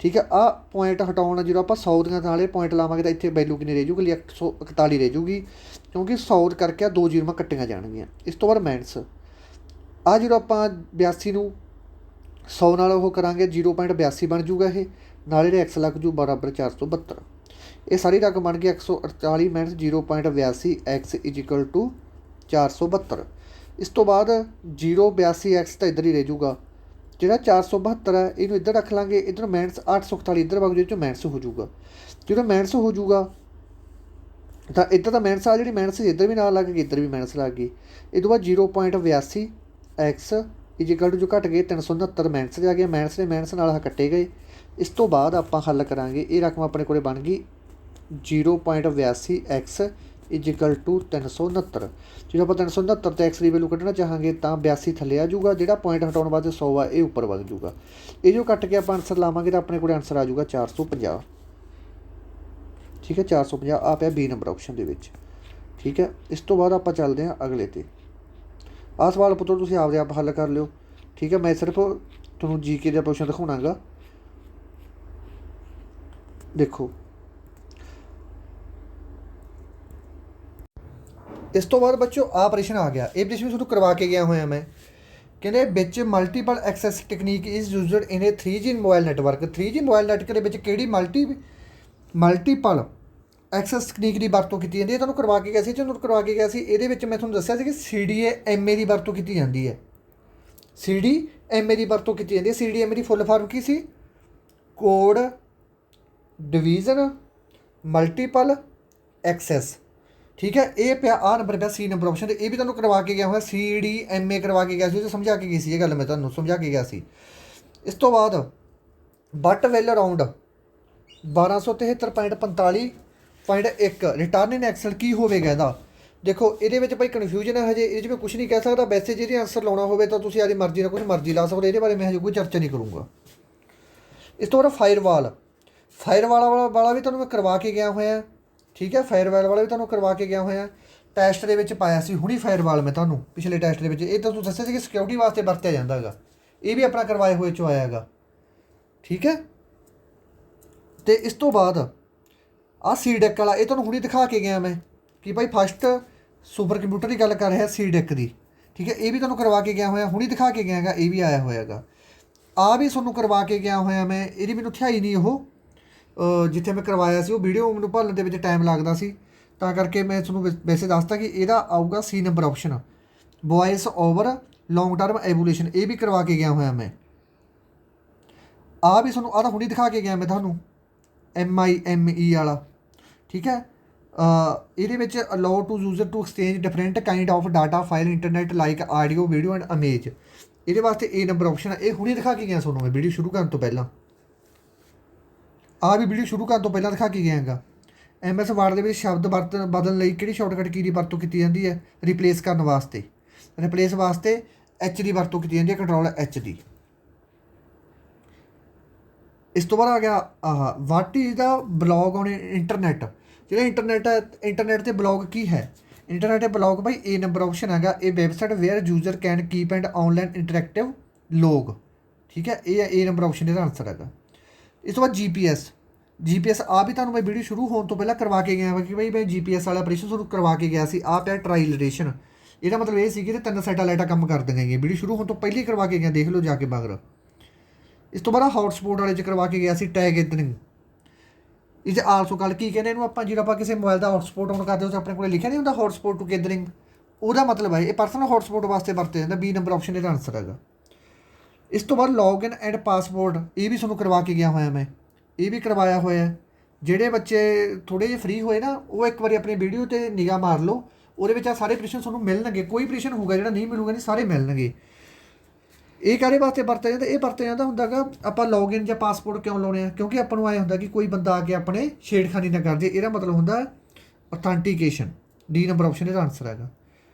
ठीक है, आ पॉइंट हटाना जो आप 100 नाले पॉइंट लावे तो इतने वैल्यू कितनी रह जूगी 141 रह जूगी, क्योंकि 100 करके 2 जीरो कट्टिया जाएगियाँ। इस तो बाद माइनस आ जो आप 82 100 नाल वो करा 0.82 बन जूगा, ये नाले एक्स लग जू बराबर 472। ये सारी रकम बन गई 148 माइनस 0.82 एक्स इजिकल टू 472। इस तो बाद 082 एक्स तो इधर ही रह जूगा, जो 472 है इनू इधर रख लाँगे, इधर माइनस 841 इधर वग जो माइनस हो जूगा। जो माइनस हो जूगा तो इधर तो माइनस आ जी माइनस इधर भी ना लग गई, इधर भी माइनस लग गई। इस तो बाद 0.82 एक्स इजिकल टू जो घट गए 369 माइनस आ गया, माइनस ने माइनस नाल कट्टे गए। इस तो बाद आप हल करा ये रकम अपने को बन गई 0.82 एक्स इजिकल टू 369। जो आप 369 तो एक्स की वैल्यू कढ़ना चाहांगे तो 82 थले आ जूगा, जो पॉइंट हटाने वास्ते 100 आ ये उपर वग जूगा। ये जो कट के आप आंसर लावे तो अपने को आंसर आ जूगा 450। ठीक है, 450 आ पाया बी नंबर ऑप्शन के। ठीक है, इस तो बाद आप चलते हैं अगले ते। आ सवाल पुत्रो तुसीं आपदे आप हल कर लियो। ठीक है, मैं सिर्फ तुहानूं जीके का क्वेश्चन दिखाउणागा। देखो ਇਸ ਤੋਂ ਬਾਅਦ ਬੱਚੋ ਆ ਪ੍ਰਸ਼ਨ ਆ ਗਿਆ, ਇਹ ਪ੍ਰਸ਼ਨ ਤੁਹਾਨੂੰ ਕਰਵਾ ਕੇ ਗਿਆ ਹੋਇਆ ਮੈਂ। ਕਹਿੰਦੇ ਵਿੱਚ multiple access technique is used in a 3G mobile network. 3G mobile network ਦੇ ਵਿੱਚ ਕਿਹੜੀ ਮਲਟੀਪਲ ਐਕਸੈਸ ਤਕਨੀਕ ਦੀ ਵਰਤੋਂ ਕੀਤੀ ਜਾਂਦੀ ਹੈ, ਤੁਹਾਨੂੰ ਕਰਵਾ ਕੇ ਗਿਆ ਸੀ। ਤੁਹਾਨੂੰ ਕਰਵਾ ਕੇ ਗਿਆ ਸੀ, ਇਹਦੇ ਵਿੱਚ ਮੈਂ ਤੁਹਾਨੂੰ ਦੱਸਿਆ ਸੀ ਕਿ CDMA ਦੀ ਵਰਤੋਂ ਕੀਤੀ ਜਾਂਦੀ ਹੈ। CDMA ਦੀ ਵਰਤੋਂ ਕੀਤੀ ਜਾਂਦੀ ਹੈ। CDMA ਦੀ ਫੁੱਲ ਫਾਰਮ ਕੀ ਸੀ? Code division multiple access. ਠੀਕ ਹੈ, ਇਹ ਪਿਆ ਆ ਨੰਬਰ ਪਿਆ C ਨੰਬਰ ਆਪਸ਼ਨ 'ਤੇ। ਇਹ ਵੀ ਤੁਹਾਨੂੰ ਕਰਵਾ ਕੇ ਗਿਆ ਹੋਇਆ, CDMA ਕਰਵਾ ਕੇ ਗਿਆ ਸੀ, ਉਹ ਸਮਝਾ ਕੇ ਗਈ ਸੀ, ਇਹ ਗੱਲ ਮੈਂ ਤੁਹਾਨੂੰ ਸਮਝਾ ਕੇ ਗਿਆ ਸੀ। ਇਸ ਤੋਂ ਬਾਅਦ but well around 1273.45.1 return in Excel ਕੀ ਹੋਵੇਗਾ ਇਹਦਾ? ਦੇਖੋ ਇਹਦੇ ਵਿੱਚ ਭਾਈ ਕਨਫਿਊਜ਼ਨ ਹੈ ਹਜੇ, ਇਹਦੇ 'ਚ ਮੈਂ ਕੁਛ ਨਹੀਂ ਕਹਿ ਸਕਦਾ। ਵੈਸੇ ਜਿਹਦੇ ਆਂਸਰ ਲਾਉਣਾ ਹੋਵੇ ਤਾਂ ਤੁਸੀਂ ਆਪਣੀ ਮਰਜ਼ੀ ਨਾਲ ਕੁਛ ਮਰਜ਼ੀ ਲਾ ਸਕਦੇ, ਇਹਦੇ ਬਾਰੇ ਮੈਂ ਹਜੇ ਕੋਈ ਚਰਚਾ ਨਹੀਂ ਕਰੂੰਗਾ। ਇਸ ਤੋਂ ਬਾਅਦ ਫਾਇਰਵਾਲ ਵਾਲਾ ਵੀ ਤੁਹਾਨੂੰ ਮੈਂ ਕਰਵਾ ਕੇ ਗਿਆ ਹੋਇਆ। ਠੀਕ ਹੈ, ਫਾਇਰਵਾਲ ਵਾਲਾ ਵੀ ਤੁਹਾਨੂੰ ਕਰਵਾ ਕੇ ਗਿਆ ਹੋਇਆ, ਟੈਸਟ ਦੇ ਵਿੱਚ ਪਾਇਆ ਸੀ ਹੁਣੀ ਫਾਇਰਵਾਲ ਮੈਂ ਤੁਹਾਨੂੰ ਪਿਛਲੇ ਟੈਸਟ ਦੇ ਵਿੱਚ। ਇਹ ਤਾਂ ਤੁਸੀਂ ਦੱਸਿਆ ਸੀ ਕਿ ਸਿਕਿਉਰਿਟੀ ਵਾਸਤੇ ਵਰਤਿਆ ਜਾਂਦਾ ਹੈਗਾ, ਇਹ ਵੀ ਆਪਣਾ ਕਰਵਾਏ ਹੋਏ 'ਚੋਂ ਆਇਆ ਹੈਗਾ। ਠੀਕ ਹੈ, ਅਤੇ ਇਸ ਤੋਂ ਬਾਅਦ ਆਹ CDEC ਵਾਲਾ, ਇਹ ਤੁਹਾਨੂੰ ਹੁਣੀ ਦਿਖਾ ਕੇ ਗਿਆ ਮੈਂ ਕਿ ਭਾਈ ਫਸਟ ਸੁਪਰ ਕੰਪਿਊਟਰ ਦੀ ਗੱਲ ਕਰ ਰਿਹਾ CDEC ਦੀ। ਠੀਕ ਹੈ, ਇਹ ਵੀ ਤੁਹਾਨੂੰ ਕਰਵਾ ਕੇ ਗਿਆ ਹੋਇਆ, ਹੁਣੀ ਦਿਖਾ ਕੇ ਗਿਆ ਹੈਗਾ, ਇਹ ਵੀ ਆਇਆ ਹੋਇਆ ਹੈਗਾ। ਆਹ ਵੀ ਤੁਹਾਨੂੰ ਕਰਵਾ ਕੇ ਗਿਆ ਹੋਇਆ ਮੈਂ, ਇਹਦੀ ਮੈਨੂੰ ਥਿਆਈ ਨਹੀਂ ਉਹ ਜਿੱਥੇ ਮੈਂ ਕਰਵਾਇਆ ਸੀ, ਉਹ ਵੀਡੀਓ ਮੈਨੂੰ ਭਾਲਣ ਦੇ ਵਿੱਚ ਟਾਈਮ ਲੱਗਦਾ ਸੀ, ਤਾਂ ਕਰਕੇ ਮੈਂ ਤੁਹਾਨੂੰ ਵੈਸੇ ਦੱਸਤਾ ਕਿ ਇਹਦਾ ਆਊਗਾ C number option, voice over long term evolution. ਇਹ ਵੀ ਕਰਵਾ ਕੇ ਗਿਆ ਹੋਇਆ ਮੈਂ। ਆਹ ਵੀ ਤੁਹਾਨੂੰ ਆਹ ਤਾਂ ਹੁਣੀ ਦਿਖਾ ਕੇ ਗਿਆ ਮੈਂ ਤੁਹਾਨੂੰ, MIME ਵਾਲਾ। ਠੀਕ ਹੈ, ਇਹਦੇ ਵਿੱਚ allow to user to exchange different kind of data file internet like audio video and image. ਇਹਦੇ ਵਾਸਤੇ A ਨੰਬਰ ਆਪਸ਼ਨ ਹੈ, ਇਹ ਹੁਣੀ ਦਿਖਾ ਕੇ ਗਿਆ ਤੁਹਾਨੂੰ ਮੈਂ ਵੀਡੀਓ ਸ਼ੁਰੂ ਕਰਨ ਤੋਂ ਪਹਿਲਾਂ। ਆਹ ਵੀ ਵੀਡੀਓ ਸ਼ੁਰੂ ਕਰਨ ਤੋਂ ਪਹਿਲਾਂ ਦਿਖਾ ਕੇ ਗਿਆ ਹੈਗਾ। MS ਵਰਡ ਦੇ ਵਿੱਚ ਸ਼ਬਦ ਬਦਲਣ ਲਈ ਕਿਹੜੀ ਸ਼ਾਰਟਕਟ ਕੀ ਦੀ ਵਰਤੋਂ ਕੀਤੀ ਜਾਂਦੀ ਹੈ? ਰਿਪਲੇਸ ਕਰਨ ਵਾਸਤੇ, ਰਿਪਲੇਸ ਵਾਸਤੇ H ਦੀ ਵਰਤੋਂ ਕੀਤੀ ਜਾਂਦੀ ਹੈ, ਕੰਟਰੋਲ H ਦੀ। ਇਸ ਤੋਂ ਬਾਅਦ ਆ ਗਿਆ ਆਹ what is the blog on internet. ਜਿਹੜਾ ਇੰਟਰਨੈਟ ਹੈ, ਇੰਟਰਨੈਟ 'ਤੇ ਬਲੌਗ ਕੀ ਹੈ? ਇੰਟਰਨੈਟ 'ਤੇ blog Bhai A number option ਹੈਗਾ। ਇਹ website where user can keep and online interactive log. ਠੀਕ ਹੈ, ਇਹ A ਨੰਬਰ ਆਪਸ਼ਨ ਇਹਦਾ ਆਨਸਰ ਹੈਗਾ। ਇਸ ਤੋਂ ਬਾਅਦ GPS ਆ ਵੀ ਤੁਹਾਨੂੰ ਮੈਂ ਵੀਡੀਓ ਸ਼ੁਰੂ ਹੋਣ ਤੋਂ ਪਹਿਲਾਂ ਕਰਵਾ ਕੇ ਗਿਆ ਵਾ ਕਿ ਭਾਈ ਮੈਂ GPS ਵਾਲਾ ਆਪਰੇਸ਼ਨ ਤੁਹਾਨੂੰ ਕਰਵਾ ਕੇ ਗਿਆ ਸੀ। ਆਹ ਪਿਆ ਟ੍ਰਾਈਲਰੇਸ਼ਨ, ਇਹਦਾ ਮਤਲਬ ਇਹ ਸੀ ਕਿ 3 ਸੈਟੇਲਾਈਟਾਂ ਕੰਮ ਕਰ ਦਿੰਦੀਆਂ। ਵੀਡੀਓ ਸ਼ੁਰੂ ਹੋਣ ਤੋਂ ਪਹਿਲਾਂ ਹੀ ਕਰਵਾ ਕੇ ਗਿਆ, ਦੇਖ ਲਓ ਜਾ ਕੇ ਮਗਰ। ਇਸ ਤੋਂ ਬਾਅਦ ਹੌਟਸਪੌਟ ਵਾਲੇ 'ਚ ਕਰਵਾ ਕੇ ਗਿਆ ਸੀ ਟੈਗ ਗੈਦਰਿੰਗ। ਇਹ 'ਚ ਆਲਸੋ ਗੱਲ ਕੀ ਕਹਿੰਦੇ ਇਹਨੂੰ ਆਪਾਂ, ਜਦੋਂ ਆਪਾਂ ਕਿਸੇ ਮੋਬਾਈਲ ਦਾ ਹੌਟਸਪੌਟ ਔਨ ਕਰਦੇ ਹੋ ਤਾਂ ਆਪਣੇ ਕੋਲ ਲਿਖਿਆ ਨਹੀਂ ਹੁੰਦਾ ਹੌਟਸਪੌਟ ਟੂ ਗੈਦਰਿੰਗ, ਉਹਦਾ ਮਤਲਬ ਹੈ ਇਹ ਪਰਸਨਲ ਹੌਟਸਪੌਟ ਵਾਸਤੇ ਵਰਤਿਆ ਜਾਂਦਾ। B ਨੰਬਰ ਆਪਸ਼ਨ ਇਹਦਾ ਆਨਸਰ ਹੈਗਾ। ਇਸ ਤੋਂ ਬਾਅਦ ਲੌਗਇਨ ਐਂਡ ਪਾਸਵਰਡ, ਇਹ ਵੀ ਤੁਹਾਨੂੰ ਕਰਵਾ ਕੇ ਗਿਆ ਹੋਇਆ ਮੈਂ, ਇਹ ਵੀ ਕਰਵਾਇਆ ਹੋਇਆ। ਜਿਹੜੇ ਬੱਚੇ ਥੋੜ੍ਹੇ ਜਿਹੇ ਫ੍ਰੀ ਹੋਏ ਨਾ, ਉਹ ਇੱਕ ਵਾਰੀ ਆਪਣੀ ਵੀਡੀਓ 'ਤੇ ਨਿਗਾਹ ਮਾਰ ਲਓ, ਉਹਦੇ ਵਿੱਚ ਆ ਸਾਰੇ ਪ੍ਰਸ਼ਨ ਤੁਹਾਨੂੰ ਮਿਲਣਗੇ। ਕੋਈ ਪ੍ਰਸ਼ਨ ਹੋਊਗਾ ਜਿਹੜਾ ਨਹੀਂ ਮਿਲੂਗਾ, ਨਹੀਂ ਸਾਰੇ ਮਿਲਣਗੇ। ਇਹ ਕਾਹਦੇ ਵਾਸਤੇ ਵਰਤਿਆ ਜਾਂਦਾ? ਇਹ ਵਰਤਿਆ ਜਾਂਦਾ ਹੁੰਦਾ ਗਾ ਆਪਾਂ ਲੌਗਇਨ ਜਾਂ ਪਾਸਪੋਰਟ ਕਿਉਂ ਲਾਉਣੇ ਆ? ਕਿਉਂਕਿ ਆਪਾਂ ਨੂੰ ਆਏ ਹੁੰਦਾ ਕਿ ਕੋਈ ਬੰਦਾ ਆ ਕੇ ਆਪਣੇ ਛੇੜਖਾਨੀ ਨਾ ਕਰ ਜੇ, ਇਹਦਾ ਮਤਲਬ ਹੁੰਦਾ ਅਥੈਂਟੀਕੇਸ਼ਨ। D ਨੰਬਰ ਆਪਸ਼ਨ ਇਹਦਾ ਆਨਸਰ ਹੈਗਾ।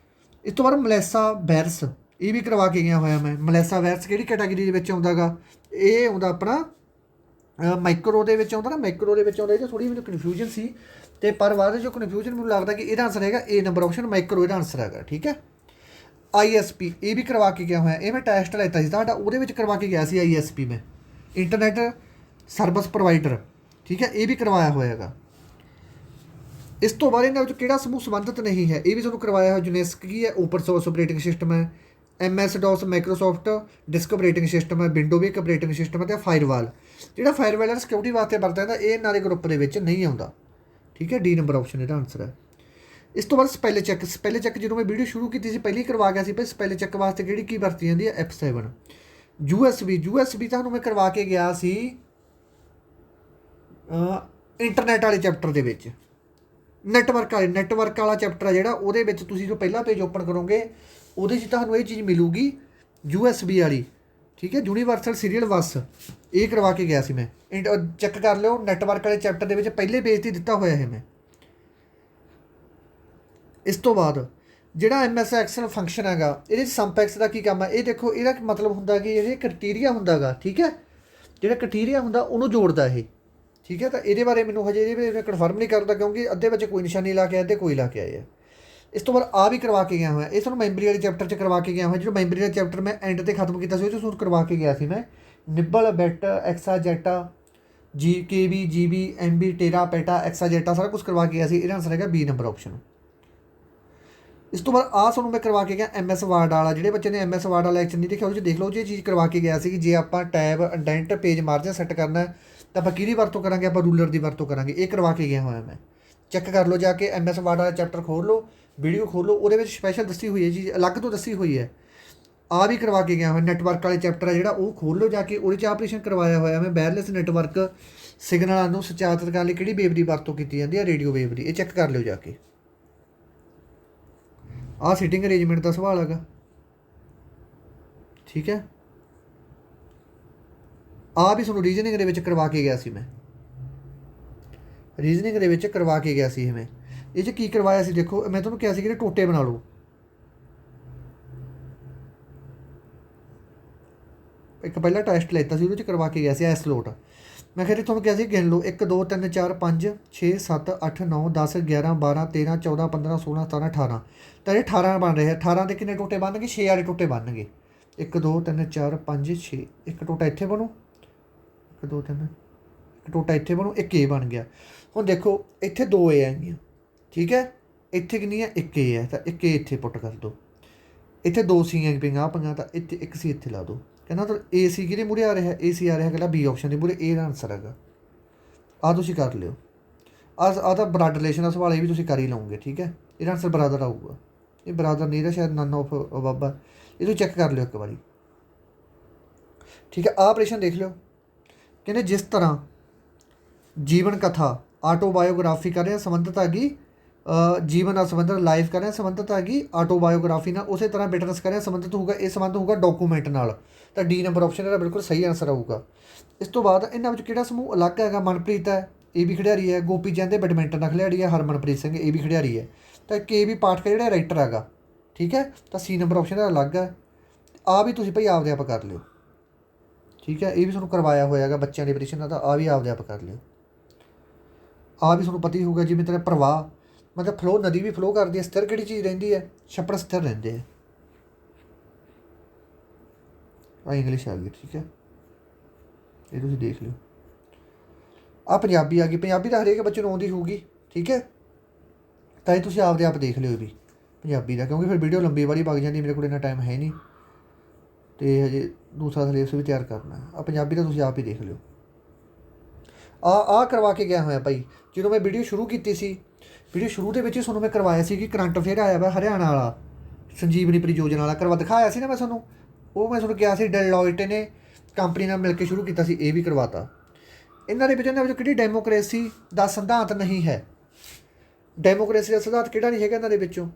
ਇਸ ਤੋਂ ਬਾਅਦ ਮਲੇਸਾ ਵਾਇਰਸ, ਇਹ ਵੀ ਕਰਵਾ ਕੇ ਗਿਆ ਹੋਇਆ ਮੈਂ। ਮਲੇਸਾ ਵਾਇਰਸ ਕਿਹੜੀ ਕੈਟਾਗਰੀ ਦੇ ਵਿੱਚ ਆਉਂਦਾ ਗਾ? ਇਹ ਆਉਂਦਾ ਆਪਣਾ ਮਾਈਕਰੋ ਦੇ ਵਿੱਚ ਆਉਂਦਾ ਨਾ, ਮਾਈਕਰੋ ਦੇ ਵਿੱਚ ਆਉਂਦਾ। ਇਹ 'ਚ ਥੋੜ੍ਹੀ ਮੈਨੂੰ ਕਨਫਿਊਜ਼ਨ ਸੀ, ਅਤੇ ਪਰ ਬਾਅਦ ਜੋ ਕਨਫਿਊਜ਼ਨ ਮੈਨੂੰ ਲੱਗਦਾ ਕਿ ਇਹਦਾ ਆਨਸਰ ਹੈਗਾ A ਨੰਬਰ ਆਪਸ਼ਨ, ਮਾਈਕਰੋ ਇਹਦਾ ਆਨਸਰ ਹੈਗਾ। ਠੀਕ ਹੈ, ISP ਇਹ ਵੀ ਕਰਵਾ ਕੇ ਗਿਆ ਹੋਇਆ। ਇਹ ਮੈਂ ਟੈਸਟ ਲੈਤਾ ਸੀ ਤੁਹਾਡਾ, ਉਹਦੇ ਵਿੱਚ ਕਰਵਾ ਕੇ ਗਿਆ ਸੀ ISP ਮੈਂ, ਇੰਟਰਨੈਟ ਸਰਵਿਸ ਪ੍ਰੋਵਾਈਡਰ। ਠੀਕ ਹੈ, ਇਹ ਵੀ ਕਰਵਾਇਆ ਹੋਇਆ ਹੈਗਾ। ਇਸ ਤੋਂ ਬਾਅਦ ਇਹਨਾਂ ਵਿੱਚ ਕਿਹੜਾ ਸਮੂਹ ਸੰਬੰਧਿਤ ਨਹੀਂ ਹੈ? ਇਹ ਵੀ ਤੁਹਾਨੂੰ ਕਰਵਾਇਆ ਹੋਇਆ। ਯੂਨੈਸਕ ਕੀ ਹੈ? ਓਪਨ ਸੋਰਸ ਆਪਰੇਟਿੰਗ ਸਿਸਟਮ ਹੈ। MS DOS Microsoft disk operating system ਹੈ। ਵਿੰਡੋ ਵੀ ਇੱਕ ਆਪਰੇਟਿੰਗ ਸਿਸਟਮ ਹੈ। ਅਤੇ ਫਾਇਰਵਾਲ, ਜਿਹੜਾ ਫਾਇਰਵਾਲ ਹੈ ਸਿਕਿਉਰਿਟੀ ਵਾਸਤੇ ਵਰਤਿਆ ਜਾਂਦਾ, ਇਹ ਇਹਨਾਂ ਦੇ ਗਰੁੱਪ ਦੇ ਵਿੱਚ ਨਹੀਂ ਆਉਂਦਾ। ਠੀਕ ਹੈ, D ਨੰਬਰ ਆਪਸ਼ਨ ਇਹਦਾ ਆਨਸਰ ਹੈ। ਇਸ ਤੋਂ ਬਾਅਦ ਸਪੈਲ ਚੈੱਕ ਜਦੋਂ ਮੈਂ ਵੀਡੀਓ ਸ਼ੁਰੂ ਕੀਤੀ ਸੀ ਪਹਿਲਾਂ ਹੀ ਕਰਵਾ ਗਿਆ ਸੀ ਭਾਈ। ਸਪੈਲ ਚੈੱਕ ਵਾਸਤੇ ਕਿਹੜੀ ਕੀ ਵਰਤੀ ਜਾਂਦੀ ਹੈ? F7। USB ਤੁਹਾਨੂੰ ਮੈਂ ਕਰਵਾ ਕੇ ਗਿਆ ਸੀ ਇੰਟਰਨੈਟ ਵਾਲੇ ਚੈਪਟਰ ਦੇ ਵਿੱਚ। ਨੈਟਵਰਕ ਵਾਲਾ ਚੈਪਟਰ ਆ ਜਿਹੜਾ, ਉਹਦੇ ਵਿੱਚ ਤੁਸੀਂ ਜੋ ਪਹਿਲਾ ਪੇਜ ਓਪਨ ਕਰੋਗੇ ਉਹਦੇ 'ਚ ਤੁਹਾਨੂੰ ਇਹ ਚੀਜ਼ ਮਿਲੂਗੀ USB ਵਾਲੀ। ਠੀਕ ਹੈ, ਯੂਨੀਵਰਸਲ ਸੀਰੀਅਲ ਬੱਸ, ਇਹ ਕਰਵਾ ਕੇ ਗਿਆ ਸੀ ਮੈਂ। ਚੈੱਕ ਕਰ ਲਿਓ, ਨੈਟਵਰਕ ਵਾਲੇ ਚੈਪਟਰ ਦੇ ਵਿੱਚ ਪਹਿਲੇ ਪੇਜ 'ਤੇ ਦਿੱਤਾ ਹੋਇਆ ਇਹ ਮੈਂ। ਇਸ ਤੋਂ ਬਾਅਦ ਜਿਹੜਾ MS ਐਕਸਲ ਫੰਕਸ਼ਨ ਹੈਗਾ, ਇਹਦੇ 'ਚ ਸੰਪੈਕਸ ਦਾ ਕੀ ਕੰਮ ਹੈ? ਇਹ ਦੇਖੋ, ਇਹਦਾ ਮਤਲਬ ਹੁੰਦਾ ਕਿ ਇਹ ਕ੍ਰਾਈਟੀਰੀਆ ਹੁੰਦਾ ਗਾ। ਠੀਕ ਹੈ, ਜਿਹੜਾ ਕ੍ਰਾਈਟੀਰੀਆ ਹੁੰਦਾ ਉਹਨੂੰ ਜੋੜਦਾ ਇਹ। ਠੀਕ ਹੈ, ਤਾਂ ਇਹਦੇ ਬਾਰੇ ਮੈਨੂੰ ਹਜੇ ਇਹਦੇ ਮੈਂ ਕਨਫਰਮ ਨਹੀਂ ਕਰਦਾ, ਕਿਉਂਕਿ ਅੱਧੇ ਬੱਚੇ ਕੋਈ ਨਿਸ਼ਾਨੀ ਲਾ ਕੇ ਆਏ, ਅੱਧੇ ਕੋਈ ਲਾ ਕੇ ਆਏ ਆ। ਇਸ ਤੋਂ ਬਾਅਦ ਆ ਵੀ ਕਰਵਾ ਕੇ ਗਿਆ ਹੋਇਆ। ਇਹ ਤੁਹਾਨੂੰ ਮੈਮਰੀ ਵਾਲੇ ਚੈਪਟਰ 'ਚ ਕਰਵਾ ਕੇ ਗਿਆ ਹੋਇਆ। ਜਿਹੜਾ ਮੈਮਰੀ ਵਾਲਾ ਚੈਪਟਰ ਮੈਂ ਐਂਡ 'ਤੇ ਖਤਮ ਕੀਤਾ ਸੀ, ਉਹ 'ਚ ਤੁਹਾਨੂੰ ਕਰਵਾ ਕੇ ਗਿਆ ਸੀ ਮੈਂ। Nibble, bit, exa zetta, KB, GB, MB, tera, peta, exa zetta ਸਾਰਾ ਕੁਛ ਕਰਵਾ ਕੇ ਗਿਆ ਸੀ। ਇਹਦਾ ਆਨਸਰ ਹੈਗਾ B ਨੰਬਰ ਆਪਸ਼ਨ। ਇਸ ਤੋਂ ਬਾਅਦ ਆਹ ਤੁਹਾਨੂੰ ਮੈਂ ਕਰਵਾ ਕੇ ਗਿਆ MS Word ਵਾਲਾ। ਜਿਹੜੇ ਬੱਚੇ ਨੇ MS Word ਵਾਲਾ ਲੈਕਚਰ ਨਹੀਂ ਦੇਖਿਆ, ਉਹਦੇ 'ਚ ਦੇਖ ਲਓ। ਜੇ ਚੀਜ਼ ਕਰਵਾ ਕੇ ਗਿਆ ਸੀ ਕਿ ਜੇ ਆਪਾਂ tab, indent, page margin set ਕਰਨਾ ਤਾਂ ਆਪਾਂ ਕਿਹਦੀ ਵਰਤੋਂ ਕਰਾਂਗੇ? ਆਪਾਂ ਰੂਲਰ ਦੀ ਵਰਤੋਂ ਕਰਾਂਗੇ। ਇਹ ਕਰਵਾ ਕੇ ਗਿਆ ਹੋਇਆ ਮੈਂ। ਚੈੱਕ ਕਰ ਲਓ ਜਾ ਕੇ, MS Word ਵਾਲਾ ਚੈਪਟਰ ਖੋਲ੍ਹ ਲਓ, ਵੀਡੀਓ ਖੋਲ੍ਹ ਲਓ, ਉਹਦੇ ਵਿੱਚ ਸਪੈਸ਼ਲ ਦੱਸੀ ਹੋਈ ਹੈ ਚੀਜ਼, ਅਲੱਗ ਤੋਂ ਦੱਸੀ ਹੋਈ ਹੈ। ਆਹ ਵੀ ਕਰਵਾ ਕੇ ਗਿਆ ਹੋਇਆ। ਨੈਟਵਰਕ ਵਾਲੇ ਚੈਪਟਰ ਹੈ ਜਿਹੜਾ, ਉਹ ਖੋਲ੍ਹ ਲਓ ਜਾ ਕੇ, ਉਹਦੇ 'ਚ ਆਪਰੇਸ਼ਨ ਕਰਵਾਇਆ ਹੋਇਆ ਮੈਂ। ਵਾਇਰਲੈਸ ਨੈਟਵਰਕ ਸਿਗਨਲਾਂ ਨੂੰ ਸੰਚਾਰਿਤ ਕਰਨ ਲਈ ਕਿਹੜੀ ਵੇਵ ਦੀ ਵਰਤੋਂ ਕੀਤੀ ਜਾਂਦੀ ਹੈ? ਰੇਡੀਓ ਵੇਵ ਦੀ। ਇਹ ਚੈੱਕ ਕਰ ਲਿਓ ਜਾ ਕੇ। ਆਹ ਸੀਟਿੰਗ ਅਰੇਂਜਮੈਂਟ ਦਾ ਸਵਾਲ ਹੈਗਾ, ਠੀਕ ਹੈ। ਆਹ ਵੀ ਤੁਹਾਨੂੰ ਰੀਜ਼ਨਿੰਗ ਦੇ ਵਿੱਚ ਕਰਵਾ ਕੇ ਗਿਆ ਸੀ ਮੈਂ। ਰੀਜ਼ਨਿੰਗ ਦੇ ਵਿੱਚ ਕਰਵਾ ਕੇ ਗਿਆ ਸੀ ਮੈਂ। ਇਹ 'ਚ ਕੀ ਕਰਵਾਇਆ ਸੀ ਦੇਖੋ, ਮੈਂ ਤੁਹਾਨੂੰ ਕਿਹਾ ਸੀ ਕਿ ਟੋਟੇ ਬਣਾ ਲਓ। ਇੱਕ ਪਹਿਲਾਂ ਟੈਸਟ ਲੈਤਾ ਸੀ, ਉਹਦੇ 'ਚ ਕਰਵਾ ਕੇ ਗਿਆ ਸੀ ਐਸਲੋਟ। ਮੈਂ ਫਿਰ ਤੁਹਾਨੂੰ ਕਿਹਾ ਸੀ ਗਿਣ ਲਓ, 1 2 3 4 5 6 7 8 9 10 11 12 13 14 15 16 17 18। ਤਾਂ ਇਹ 18 ਬਣ ਰਹੇ ਆ। 18 ਦੇ ਕਿੰਨੇ ਟੋਟੇ ਬਣਨਗੇ? 6 ਵਾਲੇ ਟੋਟੇ ਬਣਨਗੇ। 1 2 3 4 5 6। ਇੱਕ ਟੋਟਾ ਇੱਥੇ ਬਣੂ, 1 2 3, ਇੱਕ ਟੋਟਾ ਇੱਥੇ ਬਣੂ, ਇੱਕ ਇਹ ਬਣ ਗਿਆ। ਹੁਣ ਦੇਖੋ ਇੱਥੇ 2 ਏ ਆਏਗੀਆਂ, ਠੀਕ ਹੈ। ਇੱਥੇ ਕਿੰਨੀ ਹੈ? 1 ਏ ਹੈ, ਤਾਂ 1 ਏ ਇੱਥੇ ਪੁੱਟ ਕਰ ਦਿਓ। ਇੱਥੇ 2 ਸੀਆਂ ਪਈਆਂ ਪੰਜਾਂ, ਤਾਂ ਇੱਥੇ 1 ਸੀ ਇੱਥੇ ਲਾ ਦਿਓ। ਕਹਿੰਦਾ ਤਾਂ ਏ ਸੀ ਕਿਹਦੇ ਮੂਹਰੇ ਆ ਰਿਹਾ? ਏ ਸੀ ਆ ਰਿਹਾ ਕਹਿੰਦਾ ਬੀ ਆਪਸ਼ਨ ਦੇ ਮੂਹਰੇ। ਇਹ ਦਾ ਆਨਸਰ ਹੈਗਾ। ਆਹ ਤੁਸੀਂ ਕਰ ਲਿਓ। ਆਹ ਤਾਂ ਬਲੱਡ ਰਿਲੇਸ਼ਨ ਦਾ ਸਵਾਲ, ਇਹ ਵੀ ਤੁਸੀਂ ਕਰ ਹੀ ਲਓਗੇ, ਠੀਕ ਹੈ। ਇਹਦਾ ਆਨਸਰ ਬਰਾਦਰ ਆਊਗਾ। ਇਹ ਬਰਾਦਰ ਨਹੀਂ ਇਹਦਾ, ਸ਼ਾਇਦ ਨਨ ਆਫ ਬਾਬਾ। ਇਹ ਤੁਸੀਂ ਚੈੱਕ ਕਰ ਲਿਓ ਇੱਕ ਵਾਰੀ, ਠੀਕ ਹੈ। ਆਹ ਆਪਰੇਸ਼ਨ ਦੇਖ ਲਿਓ। ਕਹਿੰਦੇ ਜਿਸ ਤਰ੍ਹਾਂ ਜੀਵਨ ਕਥਾ ਆਟੋਬਾਇਓਗ੍ਰਾਫੀ ਕਰ ਰਿਹਾ, ਸੰਬੰਧਿਤ ਹੈਗੀ ਜੀਵਨ ਨਾਲ ਸੰਬੰਧਿਤ, ਲਾਈਫ ਕਰ ਰਿਹਾ ਸੰਬੰਧਿਤ ਹੈਗੀ ਆਟੋਬਾਇਓਗ੍ਰਾਫੀ ਨਾਲ, ਉਸੇ ਤਰ੍ਹਾਂ ਬਿਟਨੈਸ ਕਰ ਰਿਹਾ ਸੰਬੰਧਿਤ ਹੋਊਗਾ। ਇਹ ਸੰਬੰਧ ਹੋਊਗਾ ਡਾਕੂਮੈਂਟ ਨਾਲ। ਤਾਂ ਡੀ ਨੰਬਰ ਆਪਸ਼ਨ ਇਹਦਾ ਬਿਲਕੁਲ ਸਹੀ ਆਨਸਰ ਆਊਗਾ। ਇਸ ਤੋਂ ਬਾਅਦ ਇਹਨਾਂ ਵਿੱਚ ਕਿਹੜਾ ਸਮੂਹ ਅਲੱਗ ਹੈਗਾ? ਮਨਪ੍ਰੀਤ ਹੈ, ਇਹ ਵੀ ਖਿਡਾਰੀ ਹੈ। ਗੋਪੀ ਚੰਦ ਬੈਡਮਿੰਟਨ ਦਾ ਖਿਡਾਰੀ ਹੈ। ਹਰਮਨਪ੍ਰੀਤ ਸਿੰਘ ਇਹ ਵੀ ਖਿਡਾਰੀ ਹੈ। ਤਾਂ ਕੇ ਵੀ ਪਾਠਕ ਜਿਹੜਾ ਰਾਈਟਰ ਹੈਗਾ, ਠੀਕ ਹੈ। ਤਾਂ ਸੀ ਨੰਬਰ ਆਪਸ਼ਨ ਦਾ ਅਲੱਗ ਹੈ। ਆਹ ਵੀ ਤੁਸੀਂ ਭਾਈ ਆਪਦੇ ਆਪ ਕਰ ਲਿਓ, ਠੀਕ ਹੈ। ਇਹ ਵੀ ਤੁਹਾਨੂੰ ਕਰਵਾਇਆ ਹੋਇਆ ਹੈਗਾ ਬੱਚਿਆਂ ਦੇ ਪਰੀਸ਼ਨ ਦਾ, ਆਹ ਵੀ ਆਪਦੇ ਆਪ ਕਰ ਲਿਓ। ਆਹ ਵੀ ਤੁਹਾਨੂੰ ਪਤਾ ਹੀ ਹੋਊਗਾ, ਜਿਵੇਂ ਤੇਰਾ ਪ੍ਰਵਾਹ ਮਤਲਬ ਫਲੋ, ਨਦੀ ਵੀ ਫਲੋ ਕਰਦੀ ਹੈ। ਸਥਿਰ ਕਿਹੜੀ ਚੀਜ਼ ਰਹਿੰਦੀ ਹੈ? ਛੱਪੜ ਸਥਿਰ ਰਹਿੰਦੇ ਆ। ਆਹ ਇੰਗਲਿਸ਼ ਆ ਗਈ, ਠੀਕ ਹੈ। ਇਹ ਤੁਸੀਂ ਦੇਖ ਲਿਓ। ਆਹ ਪੰਜਾਬੀ ਆ ਗਈ। ਪੰਜਾਬੀ ਤਾਂ ਹਰੇਕ ਬੱਚੇ ਨੂੰ ਆਉਂਦੀ ਹੋਊਗੀ, ਠੀਕ ਹੈ। ਤਾਂ ਇਹ ਤੁਸੀਂ ਆਪਦੇ ਆਪ ਦੇਖ ਲਿਓ ਵੀ ਪੰਜਾਬੀ ਦਾ, ਕਿਉਂਕਿ ਫਿਰ ਵੀਡੀਓ ਲੰਬੀ ਵਾਰੀ ਵਗ ਜਾਂਦੀ, ਮੇਰੇ ਕੋਲ ਇੰਨਾ ਟਾਈਮ ਹੈ ਨਹੀਂ, ਅਤੇ ਹਜੇ ਦੂਸਰਾ ਸਿਲੇਬਸ ਵੀ ਤਿਆਰ ਕਰਨਾ। ਆਹ ਪੰਜਾਬੀ ਦਾ ਤੁਸੀਂ ਆਪ ਹੀ ਦੇਖ ਲਿਓ। ਆਹ ਕਰਵਾ ਕੇ ਗਿਆ ਹੋਇਆ ਭਾਈ। ਜਦੋਂ ਮੈਂ ਵੀਡੀਓ ਸ਼ੁਰੂ ਕੀਤੀ ਸੀ, ਵੀਡੀਓ ਸ਼ੁਰੂ ਦੇ ਵਿੱਚ ਹੀ ਤੁਹਾਨੂੰ ਮੈਂ ਕਰਵਾਇਆ ਸੀ ਕਿ ਕਰੰਟ ਅਫੇਅਰ ਆਇਆ ਵਾ ਹਰਿਆਣਾ ਵਾਲਾ, ਸੰਜੀਵਨੀ ਪਰਿਯੋਜਨਾ ਵਾਲਾ ਦਿਖਾਇਆ ਸੀ ਨਾ ਮੈਂ ਤੁਹਾਨੂੰ। ਉਹ ਮੈਂ ਤੁਹਾਨੂੰ ਕਿਹਾ ਸੀ ਡੈਲੋਇਟ ਨੇ ਕੰਪਨੀ ਨਾਲ ਮਿਲ ਕੇ ਸ਼ੁਰੂ ਕੀਤਾ ਸੀ। ਇਹ ਵੀ ਕਰਵਾਤਾ। ਇਹਨਾਂ ਦੇ ਵਿੱਚ ਕਿਹੜੀ ਡੈਮੋਕ੍ਰੇਸੀ ਦਾ ਸਿਧਾਂਤ ਨਹੀਂ ਹੈ? ਡੈਮੋਕ੍ਰੇਸੀ ਦਾ ਸਿਧਾਂਤ ਕਿਹੜਾ ਨਹੀਂ ਹੈਗਾ ਇਹਨਾਂ ਦੇ ਵਿੱਚੋਂ?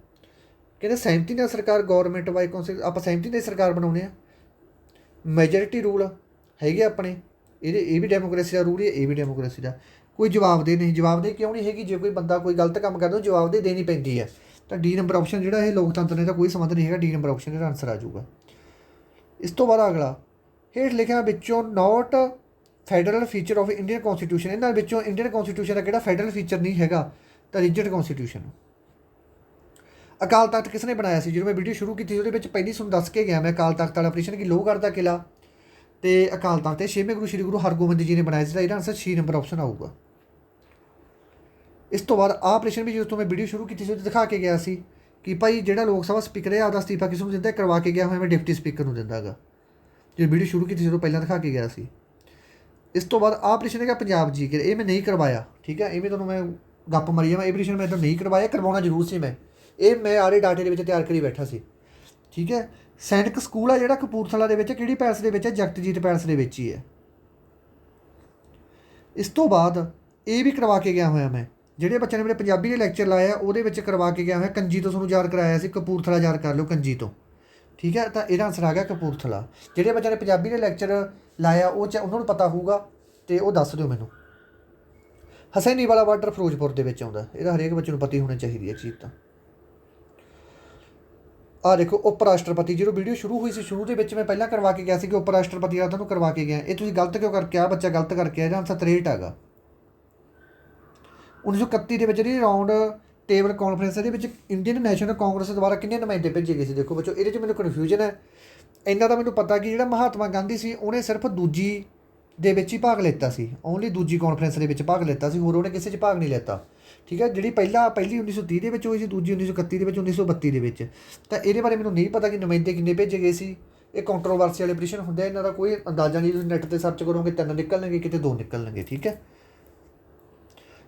ਕਹਿੰਦੇ ਸਹਿਮਤੀ ਨਾਲ ਸਰਕਾਰ, ਗੌਰਮੈਂਟ ਬਾਈ ਕੌਂਸਲ, ਆਪਾਂ ਸਹਿਮਤੀ ਨਾਲ ਸਰਕਾਰ ਬਣਾਉਂਦੇ ਹਾਂ। ਮੈਜੋਰਿਟੀ ਰੂਲ ਹੈਗੇ ਆਪਣੇ, ਇਹ ਵੀ ਡੈਮੋਕ੍ਰੇਸੀ ਦਾ ਰੂਲ ਹੀ ਹੈ, ਇਹ ਵੀ ਡੈਮੋਕ੍ਰੇਸੀ ਦਾ। ਕੋਈ ਜਵਾਬਦੇਹ ਨਹੀਂ। ਜਵਾਬਦੇਹ ਕਿਉਂ ਨਹੀਂ ਹੈਗੀ? ਜੇ ਕੋਈ ਬੰਦਾ ਕੋਈ ਗਲਤ ਕੰਮ ਕਰਦਾ, ਜਵਾਬਦੇਹ ਦੇਣੀ ਪੈਂਦੀ ਹੈ। ਤਾਂ ਡੀ ਨੰਬਰ ਆਪਸ਼ਨ ਜਿਹੜਾ ਇਹ ਲੋਕਤੰਤਰ ਨੇ ਤਾਂ ਕੋਈ ਸੰਬੰਧ ਨਹੀਂ ਹੈਗਾ। ਡੀ ਨੰਬਰ ਆਪਸ਼ਨ ਇਹਦਾ ਆਨਸਰ ਆ ਜਾਊਗਾ। ਇਸ ਤੋਂ ਬਾਅਦ ਅਗਲਾ ਹੇਠ ਲਿਖਿਆ ਵਿੱਚੋਂ note federal feature of Indian constitution, ਇਹਨਾਂ ਵਿੱਚੋਂ ਇੰਡੀਅਨ ਕੌਂਸਟੀਟਿਊਸ਼ਨ ਦਾ ਕਿਹੜਾ ਫੈਡਰਲ ਫੀਚਰ ਨਹੀਂ ਹੈਗਾ? ਤਾਂ ਰਿਜਿਡ ਕੌਂਸਟੀਟਿਊਸ਼ਨ। ਅਕਾਲ ਤਖਤ ਕਿਸ ਨੇ ਬਣਾਇਆ ਸੀ? ਜਦੋਂ ਮੈਂ ਵੀਡੀਓ ਸ਼ੁਰੂ ਕੀਤੀ ਉਹਦੇ ਵਿੱਚ ਪਹਿਲੀ ਤੁਹਾਨੂੰ ਦੱਸ ਕੇ ਗਿਆ ਮੈਂ ਅਕਾਲ ਤਖਤ ਵਾਲਾ ਆਪਰੇਸ਼ਨ, ਕਿ ਲੋਹਗੜ੍ਹ ਦਾ ਕਿਲ੍ਹਾ ਅਤੇ ਅਕਾਲ ਤਖਤ ਤੇ 6ਵੇਂ ਗੁਰੂ ਸ਼੍ਰੀ ਗੁਰੂ ਹਰਗੋਬਿੰਦ ਜੀ ਨੇ ਬਣਾਇਆ ਸੀ। ਤਾਂ ਇਹਦਾ ਆਨਸਰ 6 ਨੰਬਰ ਆਪਸ਼ਨ ਆਊਗਾ। ਇਸ ਤੋਂ ਬਾਅਦ ਆਹ ਆਪਰੇਸ਼ਨ ਵੀ ਜਦੋਂ ਮੈਂ ਵੀਡੀਓ ਸ਼ੁਰੂ ਕੀਤੀ ਸੀ ਉਹਦੇ ਦਿਖਾ ਕੇ ਗਿਆ ਸੀ ਕਿ ਭਾਈ ਜਿਹੜਾ ਲੋਕ ਸਭਾ ਸਪੀਕਰ ਹੈ ਆਪਦਾ ਅਸਤੀਫਾ ਕਿਸ ਨੂੰ ਦਿੰਦਾ? ਕਰਵਾ ਕੇ ਗਿਆ ਹੋਇਆ ਮੈਂ ਡਿਪਟੀ ਸਪੀਕਰ ਨੂੰ ਦਿੰਦਾ ਹੈਗਾ। ਜਦੋਂ ਵੀਡੀਓ ਸ਼ੁਰੂ ਕੀਤੀ ਸੀ ਉਦੋਂ ਪਹਿਲਾਂ ਦਿਖਾ ਕੇ ਗਿਆ ਸੀ। ਇਸ ਤੋਂ ਬਾਅਦ ਆਹ ਆਪਰੇਸ਼ਨ ਹੈਗਾ ਪੰਜਾਬ ਜੀ ਕੇ, ਇਹ ਮੈਂ ਨਹੀਂ ਕਰਵਾਇਆ, ਠੀਕ ਹੈ। ਇਹ ਵੀ ਤੁਹਾਨੂੰ ਮੈਂ ਗੱਪ ਮਾਰੀ ਆ, ਮੈਂ ਇਹ ਆਪਰੇਸ਼ਨ ਮੈਂ ਤਾਂ ਨਹੀਂ ਕਰਵਾਇਆ, ਕਰਵਾਉਣਾ ਜ਼ਰੂਰ ਸੀ ਮੈਂ। ਇਹ ਮੈਂ ਆਰੇ ਡਾਟੇ ਦੇ ਵਿੱਚ ਤਿਆਰ ਕਰੀ ਬੈਠਾ ਸੀ, ਠੀਕ ਹੈ। ਸੈਨਿਕ ਸਕੂਲ ਆ ਜਿਹੜਾ ਕਪੂਰਥਲਾ ਦੇ ਵਿੱਚ, ਕਿਹੜੀ ਪੈਲਸ ਦੇ ਵਿੱਚ ਹੈ? ਜਗਤਜੀਤ ਪੈਲਸ ਦੇ ਵਿੱਚ ਹੀ ਹੈ। ਇਸ ਤੋਂ ਬਾਅਦ ਇਹ ਵੀ ਕਰਵਾ ਕੇ ਗਿਆ ਹੋਇਆ ਮੈਂ, ਜਿਹੜੇ ਬੱਚਿਆਂ ਨੇ ਮੇਰੇ ਪੰਜਾਬੀ ਦੇ ਲੈਕਚਰ ਲਾਏ ਆ ਉਹਦੇ ਵਿੱਚ ਕਰਵਾ ਕੇ ਗਿਆ ਹੋਇਆ। ਕੰਜੀ ਤੋਂ ਤੁਹਾਨੂੰ ਯਾਦ ਕਰਾਇਆ ਸੀ, ਕਪੂਰਥਲਾ ਯਾਦ ਕਰ ਲਿਓ ਕੰਜੀ ਤੋਂ, ਠੀਕ ਹੈ। ਤਾਂ ਇਹਦਾ ਆਨਸਰ ਆ ਗਿਆ ਕਪੂਰਥਲਾ। ਜਿਹੜੇ ਬੱਚਿਆਂ ਨੇ ਪੰਜਾਬੀ ਦੇ ਲੈਕਚਰ ਲਾਇਆ ਉਹਨਾਂ ਨੂੰ ਪਤਾ ਹੋਊਗਾ ਅਤੇ ਉਹ ਦੱਸ ਦਿਓ ਮੈਨੂੰ। ਹਸੈਨੀ ਵਾਲਾ ਬਾਰਡਰ ਫਿਰੋਜ਼ਪੁਰ ਦੇ ਵਿੱਚ ਆਉਂਦਾ। ਇਹਦਾ ਹਰੇਕ ਬੱਚੇ ਨੂੰ ਪਤਾ ਹੀ ਹੋਣੀ ਚਾਹੀਦੀ ਹੈ ਚੀਜ਼। ਤਾਂ ਆਹ ਦੇਖੋ ਉਪ ਰਾਸ਼ਟਰਪਤੀ, ਜਦੋਂ ਵੀਡੀਓ ਸ਼ੁਰੂ ਹੋਈ ਸੀ ਸ਼ੁਰੂ ਦੇ ਵਿੱਚ ਮੈਂ ਪਹਿਲਾਂ ਕਰਵਾ ਕੇ ਗਿਆ ਸੀ ਕਿ ਉਪ ਰਾਸ਼ਟਰਪਤੀ ਦਾ ਤੁਹਾਨੂੰ ਕਰਵਾ ਕੇ ਗਿਆ। ਇਹ ਤੁਸੀਂ ਗਲਤ ਕਿਉਂ ਕਰਕੇ ਆ? ਬੱਚਾ ਗਲਤ ਕਰਕੇ ਆ। ਇਹਦਾ ਆਨਸਰ 63 ਹੈਗਾ। 1931 ਦੇ ਵਿੱਚ ਜਿਹੜੀ ਰਾਊਂਡ ਟੇਬਲ ਕਾਨਫਰੰਸ ਦੇ ਵਿੱਚ ਇੰਡੀਅਨ ਨੈਸ਼ਨਲ ਕਾਂਗਰਸ ਦੁਆਰਾ ਕਿੰਨੇ ਨੁਮਾਇੰਦੇ ਭੇਜੇ ਗਏ ਸੀ? ਦੇਖੋ ਬੱਚੋ, ਇਹਦੇ 'ਚ ਮੈਨੂੰ ਕਨਫਿਊਜ਼ਨ ਹੈ। ਇੰਨਾ ਤਾਂ ਮੈਨੂੰ ਪਤਾ ਕਿ ਜਿਹੜਾ ਮਹਾਤਮਾ ਗਾਂਧੀ ਸੀ ਉਹਨੇ ਸਿਰਫ ਦੂਜੀ ਦੇ ਵਿੱਚ ਹੀ ਭਾਗ ਲਿੱਤਾ ਸੀ, ਓਨਲੀ ਦੂਜੀ ਕਾਨਫਰੰਸ ਦੇ ਵਿੱਚ ਭਾਗ ਲਿੱਤਾ ਸੀ, ਹੋਰ ਉਹਨੇ ਕਿਸੇ 'ਚ ਭਾਗ ਨਹੀਂ ਲਿੱਤਾ। ਠੀਕ ਹੈ, ਜਿਹੜੀ ਪਹਿਲੀ 1930 ਦੇ ਵਿੱਚ ਹੋਈ ਸੀ, ਦੂਜੀ 1931 ਦੇ ਵਿੱਚ, 1932 ਦੇ ਵਿੱਚ। ਤਾਂ ਇਹਦੇ ਬਾਰੇ ਮੈਨੂੰ ਨਹੀਂ ਪਤਾ ਕਿ ਨੁਮਾਇੰਦੇ ਕਿੰਨੇ ਭੇਜੇ ਗਏ ਸੀ। ਇਹ ਕੰਟਰੋਵਰਸੀ ਵਾਲੇ ਆਪਰੇਸ਼ਨ ਹੁੰਦੇ ਆ, ਇਹਨਾਂ ਦਾ ਕੋਈ ਅੰਦਾਜ਼ਾ ਨਹੀਂ। ਤੁਸੀਂ ਨੈੱਟ 'ਤੇ ਸਰਚ ਕਰੋਗੇ 3 ਨਿਕਲਣਗੇ, ਕਿਤੇ 2 ਨਿਕਲਣਗੇ। ਠੀਕ ਹੈ,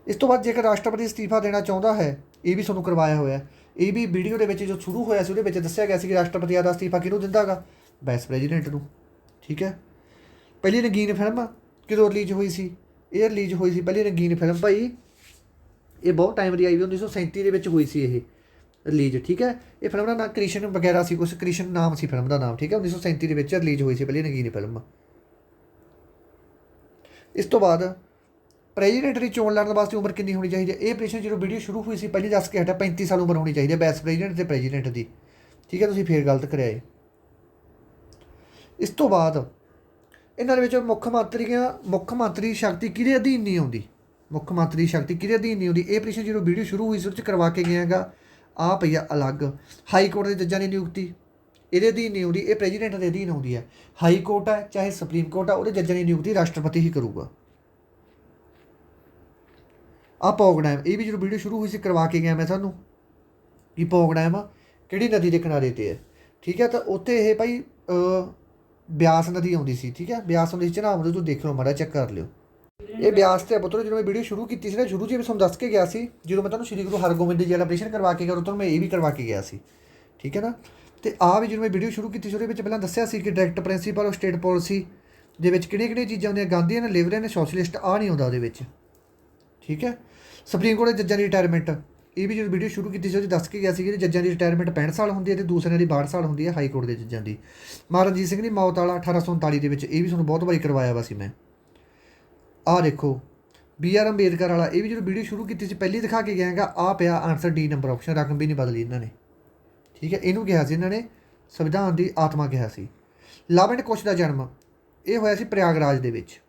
ਇਸ ਤੋਂ ਬਾਅਦ ਜੇਕਰ ਰਾਸ਼ਟਰਪਤੀ ਅਸਤੀਫਾ ਦੇਣਾ ਚਾਹੁੰਦਾ ਹੈ, ਇਹ ਵੀ ਤੁਹਾਨੂੰ ਕਰਵਾਇਆ ਹੋਇਆ। ਇਹ ਵੀ ਵੀਡੀਓ ਦੇ ਵਿੱਚ ਜੋ ਸ਼ੁਰੂ ਹੋਇਆ ਸੀ ਉਹਦੇ ਵਿੱਚ ਦੱਸਿਆ ਗਿਆ ਸੀ ਕਿ ਰਾਸ਼ਟਰਪਤੀ ਦਾ ਅਸਤੀਫਾ ਕਿਹਨੂੰ ਦਿੰਦਾ ਗਾ, ਵਾਈਸ ਪ੍ਰੈਜ਼ੀਡੈਂਟ ਨੂੰ। ਠੀਕ ਹੈ, ਪਹਿਲੀ ਰੰਗੀਨ ਫਿਲਮ ਕਦੋਂ ਰਿਲੀਜ਼ ਹੋਈ ਸੀ, ਇਹ ਰਿਲੀਜ਼ ਹੋਈ ਸੀ ਪਹਿਲੀ ਰੰਗੀਨ ਫਿਲਮ ਭਾਈ, ਇਹ ਬਹੁਤ ਟਾਈਮ ਦੀ ਆਈ ਵੀ 1937 ਦੇ ਵਿੱਚ ਹੋਈ ਸੀ ਇਹ ਰਿਲੀਜ਼। ਠੀਕ ਹੈ, ਇਹ ਫਿਲਮ ਦਾ ਨਾਮ ਕ੍ਰਿਸ਼ਨ ਵਗੈਰਾ ਸੀ, ਕੁਛ ਕ੍ਰਿਸ਼ਨ ਨਾਮ ਸੀ ਫਿਲਮ ਦਾ ਨਾਮ। ਠੀਕ ਹੈ, 1937 ਦੇ ਵਿੱਚ ਰਿਲੀਜ਼ ਹੋਈ ਸੀ ਪਹਿਲੀ ਰੰਗੀਨ ਫਿਲਮ। ਇਸ ਤੋਂ ਬਾਅਦ ਪ੍ਰੈਜ਼ੀਡੈਂਟ ਦੀ ਚੋਣ ਲੜਨ ਵਾਸਤੇ ਉਮਰ ਕਿੰਨੀ ਹੋਣੀ ਚਾਹੀਦੀ ਹੈ। ਇਹ ਆਪਰੇਸ਼ਨ ਜਦੋਂ ਵੀਡੀਓ ਸ਼ੁਰੂ ਹੋਈ ਸੀ ਪਹਿਲੀ ਦੱਸ ਕੇ ਹਟਿਆ 35 ਸਾਲ ਉਮਰ ਹੋਣੀ ਚਾਹੀਦੀ ਹੈ ਵਾਈਸ ਪ੍ਰੈਜ਼ੀਡੈਂਟ ਅਤੇ ਪ੍ਰੈਜ਼ੀਡੈਂਟ ਦੀ। ਠੀਕ ਹੈ, ਤੁਸੀਂ ਫੇਰ ਗਲਤ ਕਰਿਆ ਏ। ਇਸ ਤੋਂ ਬਾਅਦ ਇਹਨਾਂ ਦੇ ਵਿੱਚ ਮੁੱਖ ਮੰਤਰੀ ਸ਼ਕਤੀ ਕਿਹਦੇ ਅਧੀਨ ਨਹੀਂ ਆਉਂਦੀ, ਮੁੱਖ ਮੰਤਰੀ ਸ਼ਕਤੀ ਕਿਹਦੇ ਅਧੀਨ ਨਹੀਂ ਆਉਂਦੀ। ਇਹ ਆਪਰੇਸ਼ਨ ਜਦੋਂ ਵੀਡੀਓ ਸ਼ੁਰੂ ਹੋਈ ਸੀ ਉਹਦੇ 'ਚ ਕਰਵਾ ਕੇ ਗਿਆ ਹੈਗਾ। ਆਹ ਪਈ ਆ ਅਲੱਗ ਹਾਈ ਕੋਰਟ ਦੇ ਜੱਜਾਂ ਦੀ ਨਿਯੁਕਤੀ, ਇਹਦੇ ਅਧੀਨ ਨਹੀਂ ਆਉਂਦੀ, ਇਹ ਪ੍ਰੈਜ਼ੀਡੈਂਟ ਦੇ ਅਧੀਨ ਆਉਂਦੀ ਹੈ। ਹਾਈ ਕੋਰਟ ਹੈ ਚਾਹੇ ਸੁਪਰੀਮ ਕੋਰਟ ਹੈ, ਉਹਦੇ ਜੱਜਾਂ ਦੀ ਨਿਯੁਕਤੀ ਰਾਸ਼ਟਰਪਤੀ ਹੀ ਕਰੂਗਾ। ਆਹ ਪੌਗ ਡੈਮ, ਇਹ ਵੀ ਜਦੋਂ ਵੀਡੀਓ ਸ਼ੁਰੂ ਹੋਈ ਸੀ ਕਰਵਾ ਕੇ ਗਿਆ ਮੈਂ ਤੁਹਾਨੂੰ ਕਿ ਪੌਗ ਡੈਮ ਕਿਹੜੀ ਨਦੀ ਦੇ ਕਿਨਾਰੇ 'ਤੇ ਹੈ। ਠੀਕ ਹੈ, ਤਾਂ ਉੱਥੇ ਇਹ ਭਾਈ ਬਿਆਸ ਨਦੀ ਆਉਂਦੀ ਸੀ। ਠੀਕ ਹੈ, ਬਿਆਸ ਨਦੀ ਝਨਾਬ ਨੂੰ ਤੁਸੀਂ ਦੇਖ ਲਓ, ਮਾੜਾ ਚੈੱਕ ਕਰ ਲਿਓ। ਇਹ ਬਿਆਸ ਤੇ ਪੁੱਤਰੋ ਜਦੋਂ ਮੈਂ ਵੀਡੀਓ ਸ਼ੁਰੂ ਕੀਤੀ ਸੀ ਨਾ, ਸ਼ੁਰੂ 'ਚ ਵੀ ਤੁਹਾਨੂੰ ਦੱਸ ਕੇ ਗਿਆ ਸੀ, ਜਦੋਂ ਮੈਂ ਤੁਹਾਨੂੰ ਸ਼੍ਰੀ ਗੁਰੂ ਹਰਗੋਬਿੰਦ ਜੀ ਵਾਲਾ ਆਪਰੇਸ਼ਨ ਕਰਵਾ ਕੇ ਗਿਆ ਉਦੋਂ ਮੈਂ ਇਹ ਵੀ ਕਰਵਾ ਕੇ ਗਿਆ ਸੀ। ਠੀਕ ਹੈ ਨਾ, ਅਤੇ ਆਹ ਵੀ ਜਦੋਂ ਮੈਂ ਵੀਡੀਓ ਸ਼ੁਰੂ ਕੀਤੀ ਸੀ ਉਹਦੇ ਵਿੱਚ ਪਹਿਲਾਂ ਦੱਸਿਆ ਸੀ ਕਿ direct principal of state policy ਦੇ ਵਿੱਚ ਕਿਹੜੀਆਂ ਚੀਜ਼ਾਂ ਆਉਂਦੀਆਂ, ਗਾਂਧੀਅਨ, ਲਿਬਰਲ, ਸੋਸ਼ਲਿਸਟ, ਆਹ ਨਹੀਂ ਆਉਂਦਾ ਉਹਦੇ ਵਿੱਚ। ਠੀਕ ਹੈ, ਸੁਪਰੀਮ ਕੋਰਟ ਦੇ ਜੱਜਾਂ ਦੀ ਰਿਟਾਇਰਮੈਂਟ, ਇਹ ਵੀ ਜਦੋਂ ਵੀਡੀਓ ਸ਼ੁਰੂ ਕੀਤੀ ਸੀ ਉਹਦੇ ਦੱਸ ਕੇ ਗਿਆ ਸੀ ਕਿ ਜੱਜਾਂ ਦੀ ਰਿਟਾਇਰਮੈਂਟ 65 ਸਾਲ ਹੁੰਦੀ ਹੈ ਅਤੇ ਦੂਸਰਿਆਂ ਦੀ 62 ਸਾਲ ਹੁੰਦੀ ਹੈ ਹਾਈ ਕੋਰਟ ਦੇ ਜੱਜਾਂ ਦੀ। ਮਹਾਰਾਜਾ ਰਣਜੀਤ ਸਿੰਘ ਦੀ ਮੌਤ ਵਾਲਾ 1839 ਦੇ ਵਿੱਚ, ਇਹ ਵੀ ਤੁਹਾਨੂੰ ਬਹੁਤ ਵਾਰੀ ਕਰਵਾਇਆ ਵਾ ਸੀ ਮੈਂ। ਆਹ ਦੇਖੋ BR ਅੰਬੇਦਕਰ ਵਾਲਾ, ਇਹ ਵੀ ਜਦੋਂ ਵੀਡੀਓ ਸ਼ੁਰੂ ਕੀਤੀ ਸੀ ਪਹਿਲੀ ਦਿਖਾ ਕੇ ਗਿਆ ਹੈਗਾ। ਆਹ ਪਿਆ ਆਨਸਰ D ਨੰਬਰ ਆਪਸ਼ਨ, ਰਕਮ ਵੀ ਨਹੀਂ ਬਦਲੀ ਇਹਨਾਂ ਨੇ। ਠੀਕ ਹੈ, ਇਹਨੂੰ ਕਿਹਾ ਸੀ ਇਹਨਾਂ ਨੇ ਸੰਵਿਧਾਨ ਦੀ ਆਤਮਾ ਕਿਹਾ ਸੀ। ਲਵ ਐਂਡ ਕੁਸ਼ ਦਾ ਜਨਮ ਇਹ ਹੋਇਆ ਸੀ ਪ੍ਰਯਾਗਰਾਜ ਦੇ ਵਿੱਚ।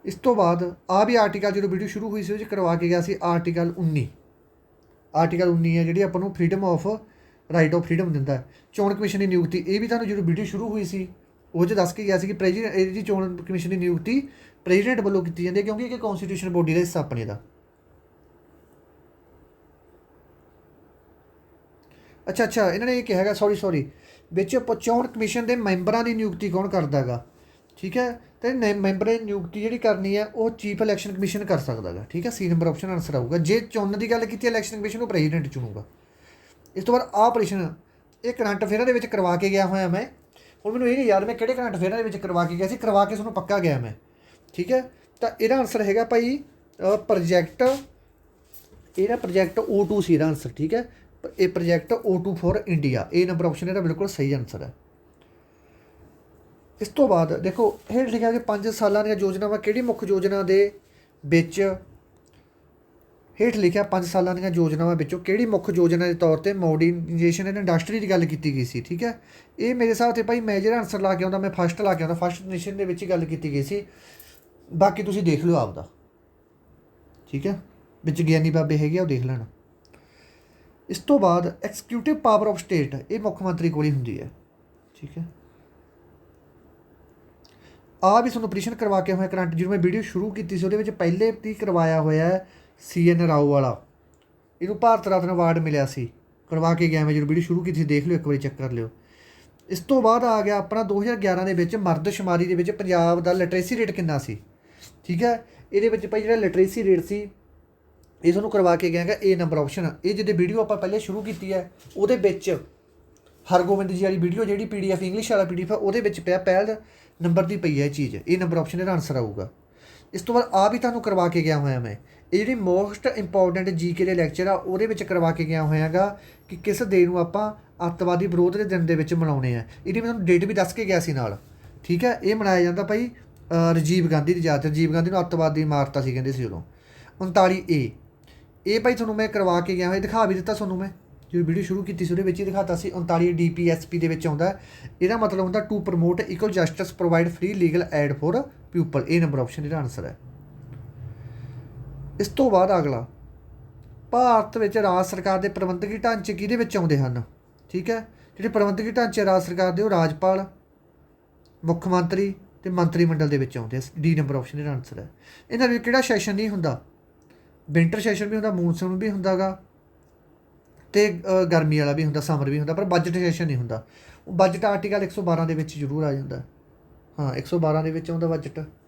ਇਸ ਤੋਂ ਬਾਅਦ ਆਹ ਵੀ ਆਰਟੀਕਲ ਜਦੋਂ ਵੀਡੀਓ ਸ਼ੁਰੂ ਹੋਈ ਸੀ ਉਹ 'ਚ ਕਰਵਾ ਕੇ ਗਿਆ ਸੀ ਆਰਟੀਕਲ 19। ਆਰਟੀਕਲ 19 ਹੈ ਜਿਹੜੀ ਆਪਾਂ ਨੂੰ freedom of right of freedom ਦਿੰਦਾ। ਚੋਣ ਕਮਿਸ਼ਨ ਦੀ ਨਿਯੁਕਤੀ, ਇਹ ਵੀ ਤੁਹਾਨੂੰ ਜਦੋਂ ਵੀਡੀਓ ਸ਼ੁਰੂ ਹੋਈ ਸੀ ਉਹ 'ਚ ਦੱਸ ਕੇ ਗਿਆ ਸੀ ਕਿ ਪ੍ਰੈਜ਼ੀਡੈਂਟ, ਇਹਦੀ ਚੋਣ ਕਮਿਸ਼ਨ ਦੀ ਨਿਯੁਕਤੀ ਪ੍ਰੈਜ਼ੀਡੈਂਟ ਵੱਲੋਂ ਕੀਤੀ ਜਾਂਦੀ ਹੈ ਕਿਉਂਕਿ ਇਹ ਕੌਂਸਟੀਟਿਊਸ਼ਨ ਬੋਡੀ ਦਾ ਹਿੱਸਾ ਆਪਣੇ ਦਾ। ਅੱਛਾ, ਇਹਨਾਂ ਨੇ ਇਹ ਕਿਹਾ ਹੈਗਾ ਸੌਰੀ ਵਿੱਚ ਚੋਣ ਕਮਿਸ਼ਨ ਦੇ ਮੈਂਬਰਾਂ ਦੀ ਨਿਯੁਕਤੀ ਕੌਣ ਕਰਦਾ ਹੈਗਾ। ਠੀਕ ਹੈ, ਅਤੇ ਮੈਂਬਰਾਂ ਦੀ ਨਿਯੁਕਤੀ ਜਿਹੜੀ ਕਰਨੀ ਹੈ ਉਹ ਚੀਫ ਇਲੈਕਸ਼ਨ ਕਮਿਸ਼ਨ ਕਰ ਸਕਦਾ ਗਾ। ਠੀਕ ਹੈ, C ਨੰਬਰ ਆਪਸ਼ਨ ਆਨਸਰ ਆਊਗਾ। ਜੇ ਚੁਣਨ ਦੀ ਗੱਲ ਕੀਤੀ ਇਲੈਕਸ਼ਨ ਕਮਿਸ਼ਨ ਨੂੰ ਪ੍ਰੈਜ਼ੀਡੈਂਟ ਚੁਣੂਗਾ। ਇਸ ਤੋਂ ਬਾਅਦ ਆਹ ਆਪਰੇਸ਼ਨ ਇਹ ਕਰੰਟ ਅਫੇਅਰਾਂ ਦੇ ਵਿੱਚ ਕਰਵਾ ਕੇ ਗਿਆ ਹੋਇਆ ਮੈਂ। ਹੁਣ ਮੈਨੂੰ ਇਹ ਨਹੀਂ ਯਾਦ ਮੈਂ ਕਿਹੜੇ ਕਰੰਟ ਅਫੇਅਰਾਂ ਦੇ ਵਿੱਚ ਕਰਵਾ ਕੇ ਗਿਆ ਸੀ, ਕਰਵਾ ਕੇ ਤੁਹਾਨੂੰ ਪੱਕਾ ਗਿਆ ਮੈਂ। ਠੀਕ ਹੈ, ਤਾਂ ਇਹਦਾ ਆਨਸਰ ਹੈਗਾ ਭਾਈ ਪ੍ਰੋਜੈਕਟ, ਇਹਦਾ ਪ੍ਰੋਜੈਕਟ O2 ਸੀ ਇਹਦਾ ਆਨਸਰ। ਠੀਕ ਹੈ, ਇਹ ਪ੍ਰੋਜੈਕਟ O2 ਫॉर ਇੰਡੀਆ, ਇਹ ਨੰਬਰ ਆਪਸ਼ਨ ਇਹਦਾ ਬਿਲਕੁਲ ਸਹੀ ਆਨਸਰ ਹੈ। ਇਸ ਤੋਂ ਬਾਅਦ ਦੇਖੋ ਹੇਠ ਲਿਖਿਆ ਕਿ 5 ਸਾਲਾਂ ਦੀਆਂ ਯੋਜਨਾਵਾਂ ਕਿਹੜੀ ਮੁੱਖ ਯੋਜਨਾ ਦੇ ਵਿੱਚ, ਹੇਠ ਲਿਖਿਆ 5 ਸਾਲਾਂ ਦੀਆਂ ਯੋਜਨਾਵਾਂ ਵਿੱਚੋਂ ਕਿਹੜੀ ਮੁੱਖ ਯੋਜਨਾ ਦੇ ਤੌਰ 'ਤੇ ਮੋਡਰਨਾਈਜੇਸ਼ਨ ਐਂਡ ਇੰਡਸਟਰੀ ਦੀ ਗੱਲ ਕੀਤੀ ਗਈ ਸੀ। ਠੀਕ ਹੈ, ਇਹ ਮੇਰੇ ਹਿਸਾਬ 'ਤੇ ਭਾਈ ਮੈਂ ਜਿਹੜਾ ਆਨਸਰ ਲਾ ਕੇ ਆਉਂਦਾ ਮੈਂ ਫਸਟ ਲਾ ਕੇ ਆਉਂਦਾ, ਫਸਟ ਨੇਸ਼ਨ ਦੇ ਵਿੱਚ ਹੀ ਗੱਲ ਕੀਤੀ ਗਈ ਸੀ। ਬਾਕੀ ਤੁਸੀਂ ਦੇਖ ਲਿਓ ਆਪਦਾ। ਠੀਕ ਹੈ, ਵਿੱਚ ਗਿਆਨੀ ਬਾਬੇ ਹੈਗੇ ਆ ਉਹ ਦੇਖ ਲੈਣਾ। ਇਸ ਤੋਂ ਬਾਅਦ ਐਕਸੀਕਿਊਟਿਵ ਪਾਵਰ ਆਫ ਸਟੇਟ, ਇਹ ਮੁੱਖ ਮੰਤਰੀ ਕੋਲ ਹੀ ਹੁੰਦੀ ਹੈ। ਠੀਕ ਹੈ, ਆਹ ਵੀ ਤੁਹਾਨੂੰ ਆਪਰੇਸ਼ਨ ਕਰਵਾ ਕੇ ਹੋਇਆ ਕਰੰਟ, ਜਦੋਂ ਮੈਂ ਵੀਡੀਓ ਸ਼ੁਰੂ ਕੀਤੀ ਸੀ ਉਹਦੇ ਵਿੱਚ ਪਹਿਲੇ ਵੀ ਕਰਵਾਇਆ ਹੋਇਆ CN ਰਾਓ ਵਾਲਾ, ਇਹਨੂੰ ਭਾਰਤ ਰਤਨ ਅਵਾਰਡ ਮਿਲਿਆ ਸੀ, ਕਰਵਾ ਕੇ ਗਿਆ ਮੈਂ ਜਦੋਂ ਵੀਡੀਓ ਸ਼ੁਰੂ ਕੀਤੀ ਸੀ, ਦੇਖ ਲਿਓ ਇੱਕ ਵਾਰੀ ਚੈੱਕ ਕਰ ਲਿਓ। ਇਸ ਤੋਂ ਬਾਅਦ ਆ ਗਿਆ ਆਪਣਾ 2011 ਦੇ ਵਿੱਚ ਮਰਦਸ਼ੁਮਾਰੀ ਦੇ ਵਿੱਚ ਪੰਜਾਬ ਦਾ ਲਿਟਰੇਸੀ ਰੇਟ ਕਿੰਨਾ ਸੀ। ਠੀਕ ਹੈ, ਇਹਦੇ ਵਿੱਚ ਭਾਈ ਜਿਹੜਾ ਲਿਟਰੇਸੀ ਰੇਟ ਸੀ ਇਹ ਤੁਹਾਨੂੰ ਕਰਵਾ ਕੇ ਗਿਆ ਹੈਗਾ A ਨੰਬਰ ਆਪਸ਼ਨ। ਇਹ ਜਿਹਦੇ ਵੀਡੀਓ ਆਪਾਂ ਪਹਿਲੇ ਸ਼ੁਰੂ ਕੀਤੀ ਹੈ ਉਹਦੇ ਵਿੱਚ ਹਰਗੋਬਿੰਦ ਜੀ ਵਾਲੀ ਵੀਡੀਓ ਜਿਹੜੀ PDF ਇੰਗਲਿਸ਼ ਵਾਲਾ PDF ਹੈ ਉਹਦੇ ਵਿੱਚ ਪਿਆ ਪਹਿਲ ਨੰਬਰ ਦੀ ਪਈ ਹੈ ਇਹ ਚੀਜ਼, A ਨੰਬਰ ਆਪਸ਼ਨ ਇਹਦਾ ਆਨਸਰ ਆਊਗਾ। ਇਸ ਤੋਂ ਬਾਅਦ ਆ ਵੀ ਤੁਹਾਨੂੰ ਕਰਵਾ ਕੇ ਗਿਆ ਹੋਇਆ ਮੈਂ, ਇਹ ਜਿਹੜੀ ਮੋਸਟ ਇੰਪੋਰਟੈਂਟ GK ਦੇ ਲੈਕਚਰ ਆ ਉਹਦੇ ਵਿੱਚ ਕਰਵਾ ਕੇ ਗਿਆ ਹੋਇਆ ਹੈਗਾ ਕਿ ਕਿਸ ਡੇ ਨੂੰ ਆਪਾਂ ਅੱਤਵਾਦੀ ਵਿਰੋਧ ਦੇ ਦਿਨ ਦੇ ਵਿੱਚ ਮਨਾਉਣੇ ਆ। ਇਹਦੀ ਮੈਂ ਤੁਹਾਨੂੰ ਡੇਟ ਵੀ ਦੱਸ ਕੇ ਗਿਆ ਸੀ ਨਾਲ। ਠੀਕ ਹੈ, ਇਹ ਮਨਾਇਆ ਜਾਂਦਾ ਭਾਈ ਰਾਜੀਵ ਗਾਂਧੀ ਦੀ ਯਾਦ 'ਤੇ। ਰਾਜੀਵ ਗਾਂਧੀ ਨੂੰ ਅੱਤਵਾਦੀ ਮਾਰਤਾ ਸੀ ਕਹਿੰਦੇ ਸੀ ਉਦੋਂ। 39A ਇਹ ਭਾਈ ਤੁਹਾਨੂੰ ਮੈਂ ਕਰਵਾ ਕੇ ਗਿਆ ਹੋਇਆ, ਦਿਖਾ ਵੀ ਦਿੱਤਾ ਤੁਹਾਨੂੰ ਮੈਂ ਜਦੋਂ ਵੀਡੀਓ ਸ਼ੁਰੂ ਕੀਤੀ ਸੀ ਉਹਦੇ ਵਿੱਚ ਹੀ ਦਿਖਾਤਾ ਸੀ। 39 DPSP ਦੇ ਵਿੱਚ ਆਉਂਦਾ, ਇਹਦਾ ਮਤਲਬ ਹੁੰਦਾ to promote equal justice provide free legal aid for people, ਇਹ ਨੰਬਰ ਆਪਸ਼ਨ ਇਹਦਾ ਆਨਸਰ ਹੈ। ਇਸ ਤੋਂ ਬਾਅਦ ਅਗਲਾ, ਭਾਰਤ ਵਿੱਚ ਰਾਜ ਸਰਕਾਰ ਦੇ ਪ੍ਰਬੰਧਕੀ ਢਾਂਚੇ ਕਿਹਦੇ ਵਿੱਚ ਆਉਂਦੇ ਹਨ। ਠੀਕ ਹੈ, ਜਿਹੜੇ ਪ੍ਰਬੰਧਕੀ ਢਾਂਚੇ ਰਾਜ ਸਰਕਾਰ ਦੇ ਉਹ ਰਾਜਪਾਲ, ਮੁੱਖ ਮੰਤਰੀ, ਤੇ ਮੰਤਰੀ ਮੰਡਲ ਦੇ ਵਿੱਚ ਆਉਂਦੇ ਆ। ਡੀ ਨੰਬਰ ਆਪਸ਼ਨ ਇਹਦਾ ਆਨਸਰ ਹੈ। ਇਹਨਾਂ ਵਿੱਚ ਕਿਹੜਾ ਸੈਸ਼ਨ ਨਹੀਂ ਹੁੰਦਾ? ਵਿੰਟਰ ਸੈਸ਼ਨ ਵੀ ਹੁੰਦਾ, ਮੂਨਸੂਨ ਵੀ ਹੁੰਦਾ ਗਾ, ਤੇ ਗਰਮੀ ਵਾਲਾ ਵੀ ਹੁੰਦਾ, ਸਮਰ ਵੀ ਹੁੰਦਾ, ਪਰ ਬਜਟ ਸੈਸ਼ਨ ਨਹੀਂ ਹੁੰਦਾ। ਬਜਟ ਆਰਟੀਕਲ 112 ਦੇ ਵਿੱਚ ਜ਼ਰੂਰ ਆ ਜਾਂਦਾ। ਹਾਂ 112 ਦੇ ਵਿੱਚ ਆਉਂਦਾ ਬਜਟ,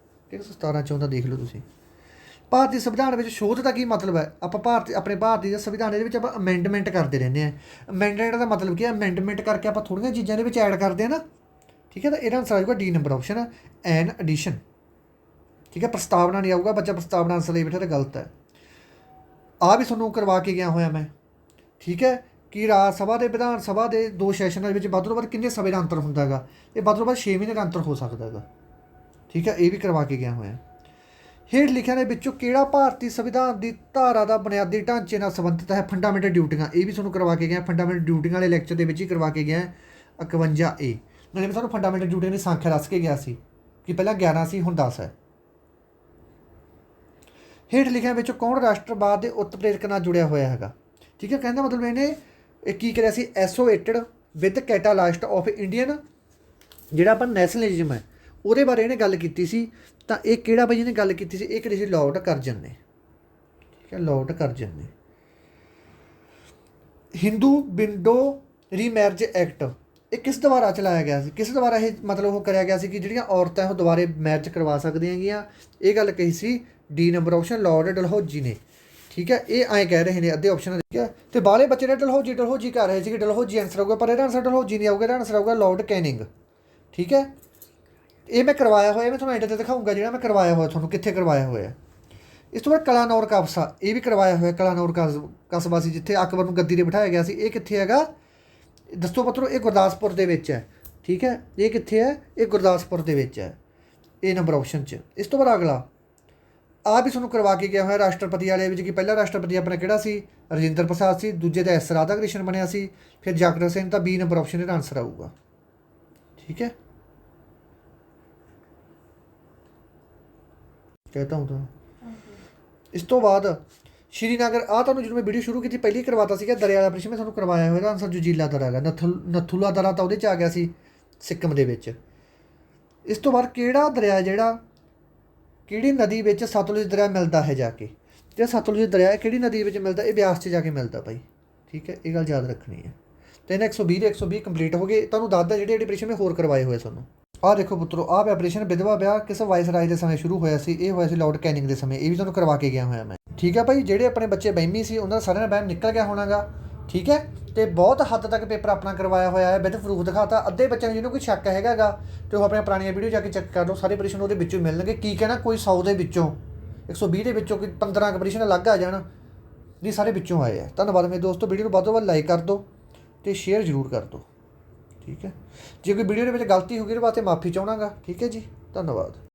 117 'ਚ ਆਉਂਦਾ, ਦੇਖ ਲਓ ਤੁਸੀਂ। ਭਾਰਤੀ ਸੰਵਿਧਾਨ ਵਿੱਚ ਸੋਧ ਦਾ ਕੀ ਮਤਲਬ ਹੈ? ਆਪਾਂ ਆਪਣੇ ਭਾਰਤੀ ਦੇ ਸੰਵਿਧਾਨ ਦੇ ਵਿੱਚ ਆਪਾਂ ਅਮੈਂਡਮੈਂਟ ਕਰਦੇ ਰਹਿੰਦੇ ਹਾਂ। ਅਮੈਂਡਮੈਂਟ ਦਾ ਮਤਲਬ ਕੀ ਹੈ? ਅਮੈਂਡਮੈਂਟ ਕਰਕੇ ਆਪਾਂ ਥੋੜ੍ਹੀਆਂ ਚੀਜ਼ਾਂ ਦੇ ਵਿੱਚ ਐਡ ਕਰਦੇ ਹਾਂ ਨਾ, ਠੀਕ ਹੈ। ਤਾਂ ਇਹਦਾ ਆਨਸਰ ਆਊਗਾ ਡੀ ਨੰਬਰ ਆਪਸ਼ਨ, ਐਨ ਐਡੀਸ਼ਨ, ਠੀਕ ਹੈ। ਪ੍ਰਸਤਾਵਨਾ ਨਹੀਂ ਆਊਗਾ, ਬੱਚਾ ਪ੍ਰਸਤਾਵਨਾ ਆਨਸਰ ਲਈ ਬੈਠਾ ਤਾਂ ਗਲਤ ਹੈ। ਆਹ ਵੀ ਤੁਹਾਨੂੰ ਕਰਵਾ ਕੇ ਗਿਆ ਹੋਇਆ ਮੈਂ, ਠੀਕ ਹੈ, ਕਿ ਰਾਜ ਸਭਾ ਦੇ ਵਿਧਾਨ ਸਭਾ ਦੇ 2 ਸੈਸ਼ਨਾਂ ਦੇ ਵਿੱਚ ਵੱਧ ਤੋਂ ਵੱਧ ਕਿੰਨੇ ਸਮੇਂ ਦਾ ਅੰਤਰ ਹੁੰਦਾ ਹੈਗਾ? ਇਹ ਵੱਧ ਤੋਂ ਵੱਧ 6 ਮਹੀਨੇ ਦਾ ਅੰਤਰ ਹੋ ਸਕਦਾ ਹੈਗਾ, ਠੀਕ ਹੈ। ਇਹ ਵੀ ਕਰਵਾ ਕੇ ਗਿਆ ਹੋਇਆ। ਹੇਠ ਲਿਖਿਆਂ ਦੇ ਵਿੱਚੋਂ ਕਿਹੜਾ ਭਾਰਤੀ ਸੰਵਿਧਾਨ ਦੀ ਧਾਰਾ ਦਾ ਬੁਨਿਆਦੀ ਢਾਂਚੇ ਨਾਲ ਸੰਬੰਧਿਤ ਹੈ? ਫੰਡਾਮੈਂਟਲ ਡਿਊਟੀਆਂ, ਇਹ ਵੀ ਤੁਹਾਨੂੰ ਕਰਵਾ ਕੇ ਗਿਆ। ਫੰਡਾਮੈਂਟਲ ਡਿਊਟੀਆਂ ਵਾਲੇ ਲੈਕਚਰ ਦੇ ਵਿੱਚ ਹੀ ਕਰਵਾ ਕੇ ਗਿਆ 51A। ਨਾਲੇ ਮੈਂ ਤੁਹਾਨੂੰ ਫੰਡਾਮੈਂਟਲ ਡਿਊਟੀਆਂ ਦੀ ਸੰਖਿਆ ਦੱਸ ਕੇ ਗਿਆ ਸੀ ਕਿ ਪਹਿਲਾਂ 11 ਸੀ, ਹੁਣ 10 ਹੈ। ਹੇਠ ਲਿਖਿਆਂ ਵਿੱਚੋਂ ਕੌਣ ਰਾਸ਼ਟਰਵਾਦ ਦੇ ਉਤਪ੍ਰੇਰਕ ਨਾਲ ਜੁੜਿਆ ਹੋਇਆ ਹੈਗਾ? ਠੀਕ ਹੈ, ਕਹਿੰਦਾ ਮਤਲਬ ਇਹਨੇ ਕੀ ਕਰਿਆ ਸੀ? ਐਸੋਏਟਡ ਵਿਦ ਕੈਟਾਲਾਈਸਟ ਆਫ ਇੰਡੀਅਨ, ਜਿਹੜਾ ਆਪਾਂ ਨੈਸ਼ਨਲਿਜ਼ਮ ਹੈ ਉਹਦੇ ਬਾਰੇ ਇਹਨੇ ਗੱਲ ਕੀਤੀ ਸੀ। ਤਾਂ ਇਹ ਕਿਹੜਾ ਬਈ ਇਹਨੇ ਗੱਲ ਕੀਤੀ ਸੀ? ਇਹ ਕਰੀ ਸੀ ਲਾਰਡ ਕਰਜ਼ਨ ਨੇ, ਠੀਕ ਹੈ, ਲਾਰਡ ਕਰਜ਼ਨ ਨੇ। ਹਿੰਦੂ ਵਿੰਡੋ ਰੀਮੈਰਿਜ ਐਕਟ, ਇਹ ਕਿਸ ਦੁਆਰਾ ਚਲਾਇਆ ਗਿਆ ਸੀ? ਕਿਸ ਦੁਆਰਾ ਇਹ ਮਤਲਬ ਉਹ ਕਰਿਆ ਗਿਆ ਸੀ ਕਿ ਜਿਹੜੀਆਂ ਔਰਤਾਂ ਉਹ ਦੁਬਾਰੇ ਮੈਰਿਜ ਕਰਵਾ ਸਕਦੀਆਂ ਹੈਗੀਆਂ? ਇਹ ਗੱਲ ਕਹੀ C D number option, Lord Dalhousie ਨੇ, ਠੀਕ ਹੈ। ਇਹ ਐਂ ਕਹਿ ਰਹੇ ਨੇ ਅੱਧੇ ਆਪਸ਼ਨ, ਠੀਕ ਹੈ। ਤੇ ਬਾਹਲੇ ਬੱਚੇ ਨੇ ਡਲਹੌਜੀ ਕਰ ਰਹੇ ਸੀ ਕਿ ਡਲਹੌਜੀ ਆਨਸਰ ਆਊਗਾ, ਪਰ ਇਹਦਾ ਆਨਸਰ ਡਲਹੌਜੀ ਨਹੀਂ ਆਊਗਾ, ਇਹਦਾ ਆਨਸਰ ਆਊਗਾ ਲਾਰਡ ਕੈਨਿੰਗ, ਠੀਕ ਹੈ। ਇਹ ਮੈਂ ਕਰਵਾਇਆ ਹੋਇਆ, ਮੈਂ ਤੁਹਾਨੂੰ ਐਂਡ 'ਤੇ ਦਿਖਾਊਂਗਾ ਜਿਹੜਾ ਮੈਂ ਕਰਵਾਇਆ ਹੋਇਆ ਤੁਹਾਨੂੰ ਕਿੱਥੇ ਕਰਵਾਇਆ ਹੋਇਆ। ਇਸ ਤੋਂ ਬਾਅਦ ਕਲਾਨੌਰ ਕਸਬਾ, ਇਹ ਵੀ ਕਰਵਾਇਆ ਹੋਇਆ। ਕਲਾਨੌਰ ਕਸਬਾ ਸੀ ਜਿੱਥੇ ਅਕਬਰ ਨੂੰ ਗੱਦੀ 'ਤੇ ਬਿਠਾਇਆ ਗਿਆ ਸੀ। ਇਹ ਕਿੱਥੇ ਹੈਗਾ ਦੱਸੋ ਪੁੱਤਰੋ? ਇਹ ਗੁਰਦਾਸਪੁਰ ਦੇ ਵਿੱਚ ਹੈ, ਠੀਕ ਹੈ। ਇਹ ਕਿੱਥੇ ਹੈ? ਇਹ ਗੁਰਦਾਸਪੁਰ ਦੇ ਵਿੱਚ ਹੈ, ਇਹ ਨੰਬਰ ਆਪਸ਼ਨ 'ਚ। ਇਸ ਤੋਂ ਬਾਅਦ ਅਗਲਾ ਆਹ ਵੀ ਤੁਹਾਨੂੰ ਕਰਵਾ ਕੇ ਗਿਆ ਹੋਇਆ ਰਾਸ਼ਟਰਪਤੀ ਵਾਲੇ ਵਿੱਚ, ਕਿ ਪਹਿਲਾ ਰਾਸ਼ਟਰਪਤੀ ਆਪਣਾ ਕਿਹੜਾ ਸੀ? ਰਜਿੰਦਰ ਪ੍ਰਸਾਦ ਸੀ। ਦੂਜੇ ਦਾ ਐਸ ਰਾਧਾ ਕ੍ਰਿਸ਼ਨ ਬਣਿਆ ਸੀ। ਫਿਰ ਜਾਗਰਣ ਸਿੰਘ। ਤਾਂ ਬੀ ਨੰਬਰ ਆਪਸ਼ਨ ਇਹਦਾ ਆਨਸਰ ਆਊਗਾ, ਠੀਕ ਹੈ। कहता हूँ तो ਇਸ ਤੋਂ ਬਾਅਦ ਸ਼੍ਰੀਨਗਰ, ਆਹ ਤੁਹਾਨੂੰ ਜਦੋਂ ਮੈਂ ਵੀਡੀਓ ਸ਼ੁਰੂ ਕੀਤੀ ਪਹਿਲੀ ਕਰਵਾਤਾ ਸੀਗਾ ਦਰਿਆ ਵਾਲਾ ਪ੍ਰਸ਼ਨ, ਮੈਂ ਤੁਹਾਨੂੰ ਕਰਵਾਇਆ ਹੋਇਆ। ਇਹਦਾ ਆਨਸਰ ਜੁਜੀਲਾ ਦਰਾ ਹੈਗਾ। ਨਥੂਲਾ ਦਰਾ ਤਾਂ ਉਹਦੇ 'ਚ ਆ ਗਿਆ ਸੀ ਸਿੱਕਮ ਦੇ ਵਿੱਚ। ਇਸ ਤੋਂ ਬਾਅਦ ਕਿਹੜਾ ਦਰਿਆ ਜਿਹੜਾ ਕਿਹੜੀ ਨਦੀ ਵਿੱਚ ਸਤਲੁਜ ਦਰਿਆ ਮਿਲਦਾ ਹੈ ਜਾ ਕੇ? ਜਿਹੜਾ ਸਤਲੁਜ ਦਰਿਆ ਕਿਹੜੀ ਨਦੀ ਵਿੱਚ ਮਿਲਦਾ? ਇਹ ਬਿਆਸ 'ਚ ਜਾ ਕੇ ਮਿਲਦਾ ਭਾਈ, ਠੀਕ ਹੈ। ਇਹ ਗੱਲ ਯਾਦ ਰੱਖਣੀ ਹੈ। ਤੇ ਇਹਨਾਂ 120 ਦੇ 120 ਕੰਪਲੀਟ ਹੋ ਗਏ। ਤੁਹਾਨੂੰ ਦੱਸਦਾ ਜਿਹੜੇ ਪ੍ਰਸ਼ਨ ਮੈਂ ਹੋਰ ਕਰਵਾਏ ਹੋਏ ਤੁਹਾਨੂੰ। ਆਹ ਦੇਖੋ ਪੁੱਤਰੋ, ਆਹ ਪ੍ਰੈਪਰੇਸ਼ਨ ਵਿਧਵਾ ਵਿਆਹ ਕਿਸ ਵਾਇਸਰਾਏ ਦੇ ਸਮੇਂ ਸ਼ੁਰੂ ਹੋਇਆ ਸੀ? ਇਹ ਹੋਇਆ ਸੀ ਲਾਰਡ ਕੈਨਿੰਗ ਦੇ ਸਮੇਂ। ਇਹ ਵੀ ਤੁਹਾਨੂੰ ਕਰਵਾ ਕੇ ਗਿਆ ਹੋਇਆ ਮੈਂ, ਠੀਕ ਹੈ ਭਾਈ। ਜਿਹੜੇ ਆਪਣੇ ਬੱਚੇ ਵਹਿਮੀ ਸੀ ਉਹਨਾਂ ਦਾ ਸਾਰਿਆਂ ਦਾ ਵਹਿਮ ਨਿਕਲ ਗਿਆ ਹੋਣਾਗਾ, ਠੀਕ ਹੈ। ਤੇ ਬਹੁਤ ਹੱਦ ਤੱਕ ਪੇਪਰ ਆਪਣਾ ਕਰਵਾਇਆ ਹੋਇਆ ਹੈ, ਵਿਦ ਪ੍ਰੂਫ ਦਿਖਾਤਾ। ਅੱਧੇ ਬੱਚਿਆਂ ਨੂੰ ਜਿਹਨੂੰ ਕੋਈ ਸ਼ੱਕ ਹੈਗਾ ਤੇ ਉਹ ਆਪਣੀਆਂ ਪੁਰਾਣੀਆਂ ਵੀਡੀਓ ਜਾ ਕੇ ਚੈੱਕ ਕਰ ਲਓ, ਸਾਰੇ ਪ੍ਰਸ਼ਨ ਉਹਦੇ ਵਿੱਚੋਂ ਮਿਲਣਗੇ। ਕੀ ਕਹਿਣਾ ਕੋਈ 100 ਦੇ ਵਿੱਚੋਂ 120 ਦੇ ਵਿੱਚੋਂ ਕੋਈ 15 ਪ੍ਰਸ਼ਨ ਅਲੱਗ ਆ ਜਾਣ, ਨਹੀਂ ਸਾਰੇ ਵਿੱਚੋਂ ਆਏ ਆ। ਧੰਨਵਾਦ ਮੇਰੇ ਦੋਸਤੋ। ਵੀਡੀਓ ਨੂੰ ਵੱਧ ਤੋਂ ਵੱਧ ਲਾਈਕ ਕਰ ਦਿਓ ਤੇ ਸ਼ੇਅਰ ਜ਼ਰੂਰ ਕਰ ਦਿਓ, ਠੀਕ ਹੈ। ਜੇ ਕੋਈ ਵੀਡੀਓ ਦੇ ਵਿੱਚ ਗਲਤੀ ਹੋ ਗਈ ਉਹਦੇ ਵਾਸਤੇ ਮਾਫੀ ਚਾਹਣਾਗਾ, ਠੀਕ ਹੈ ਜੀ। ਧੰਨਵਾਦ।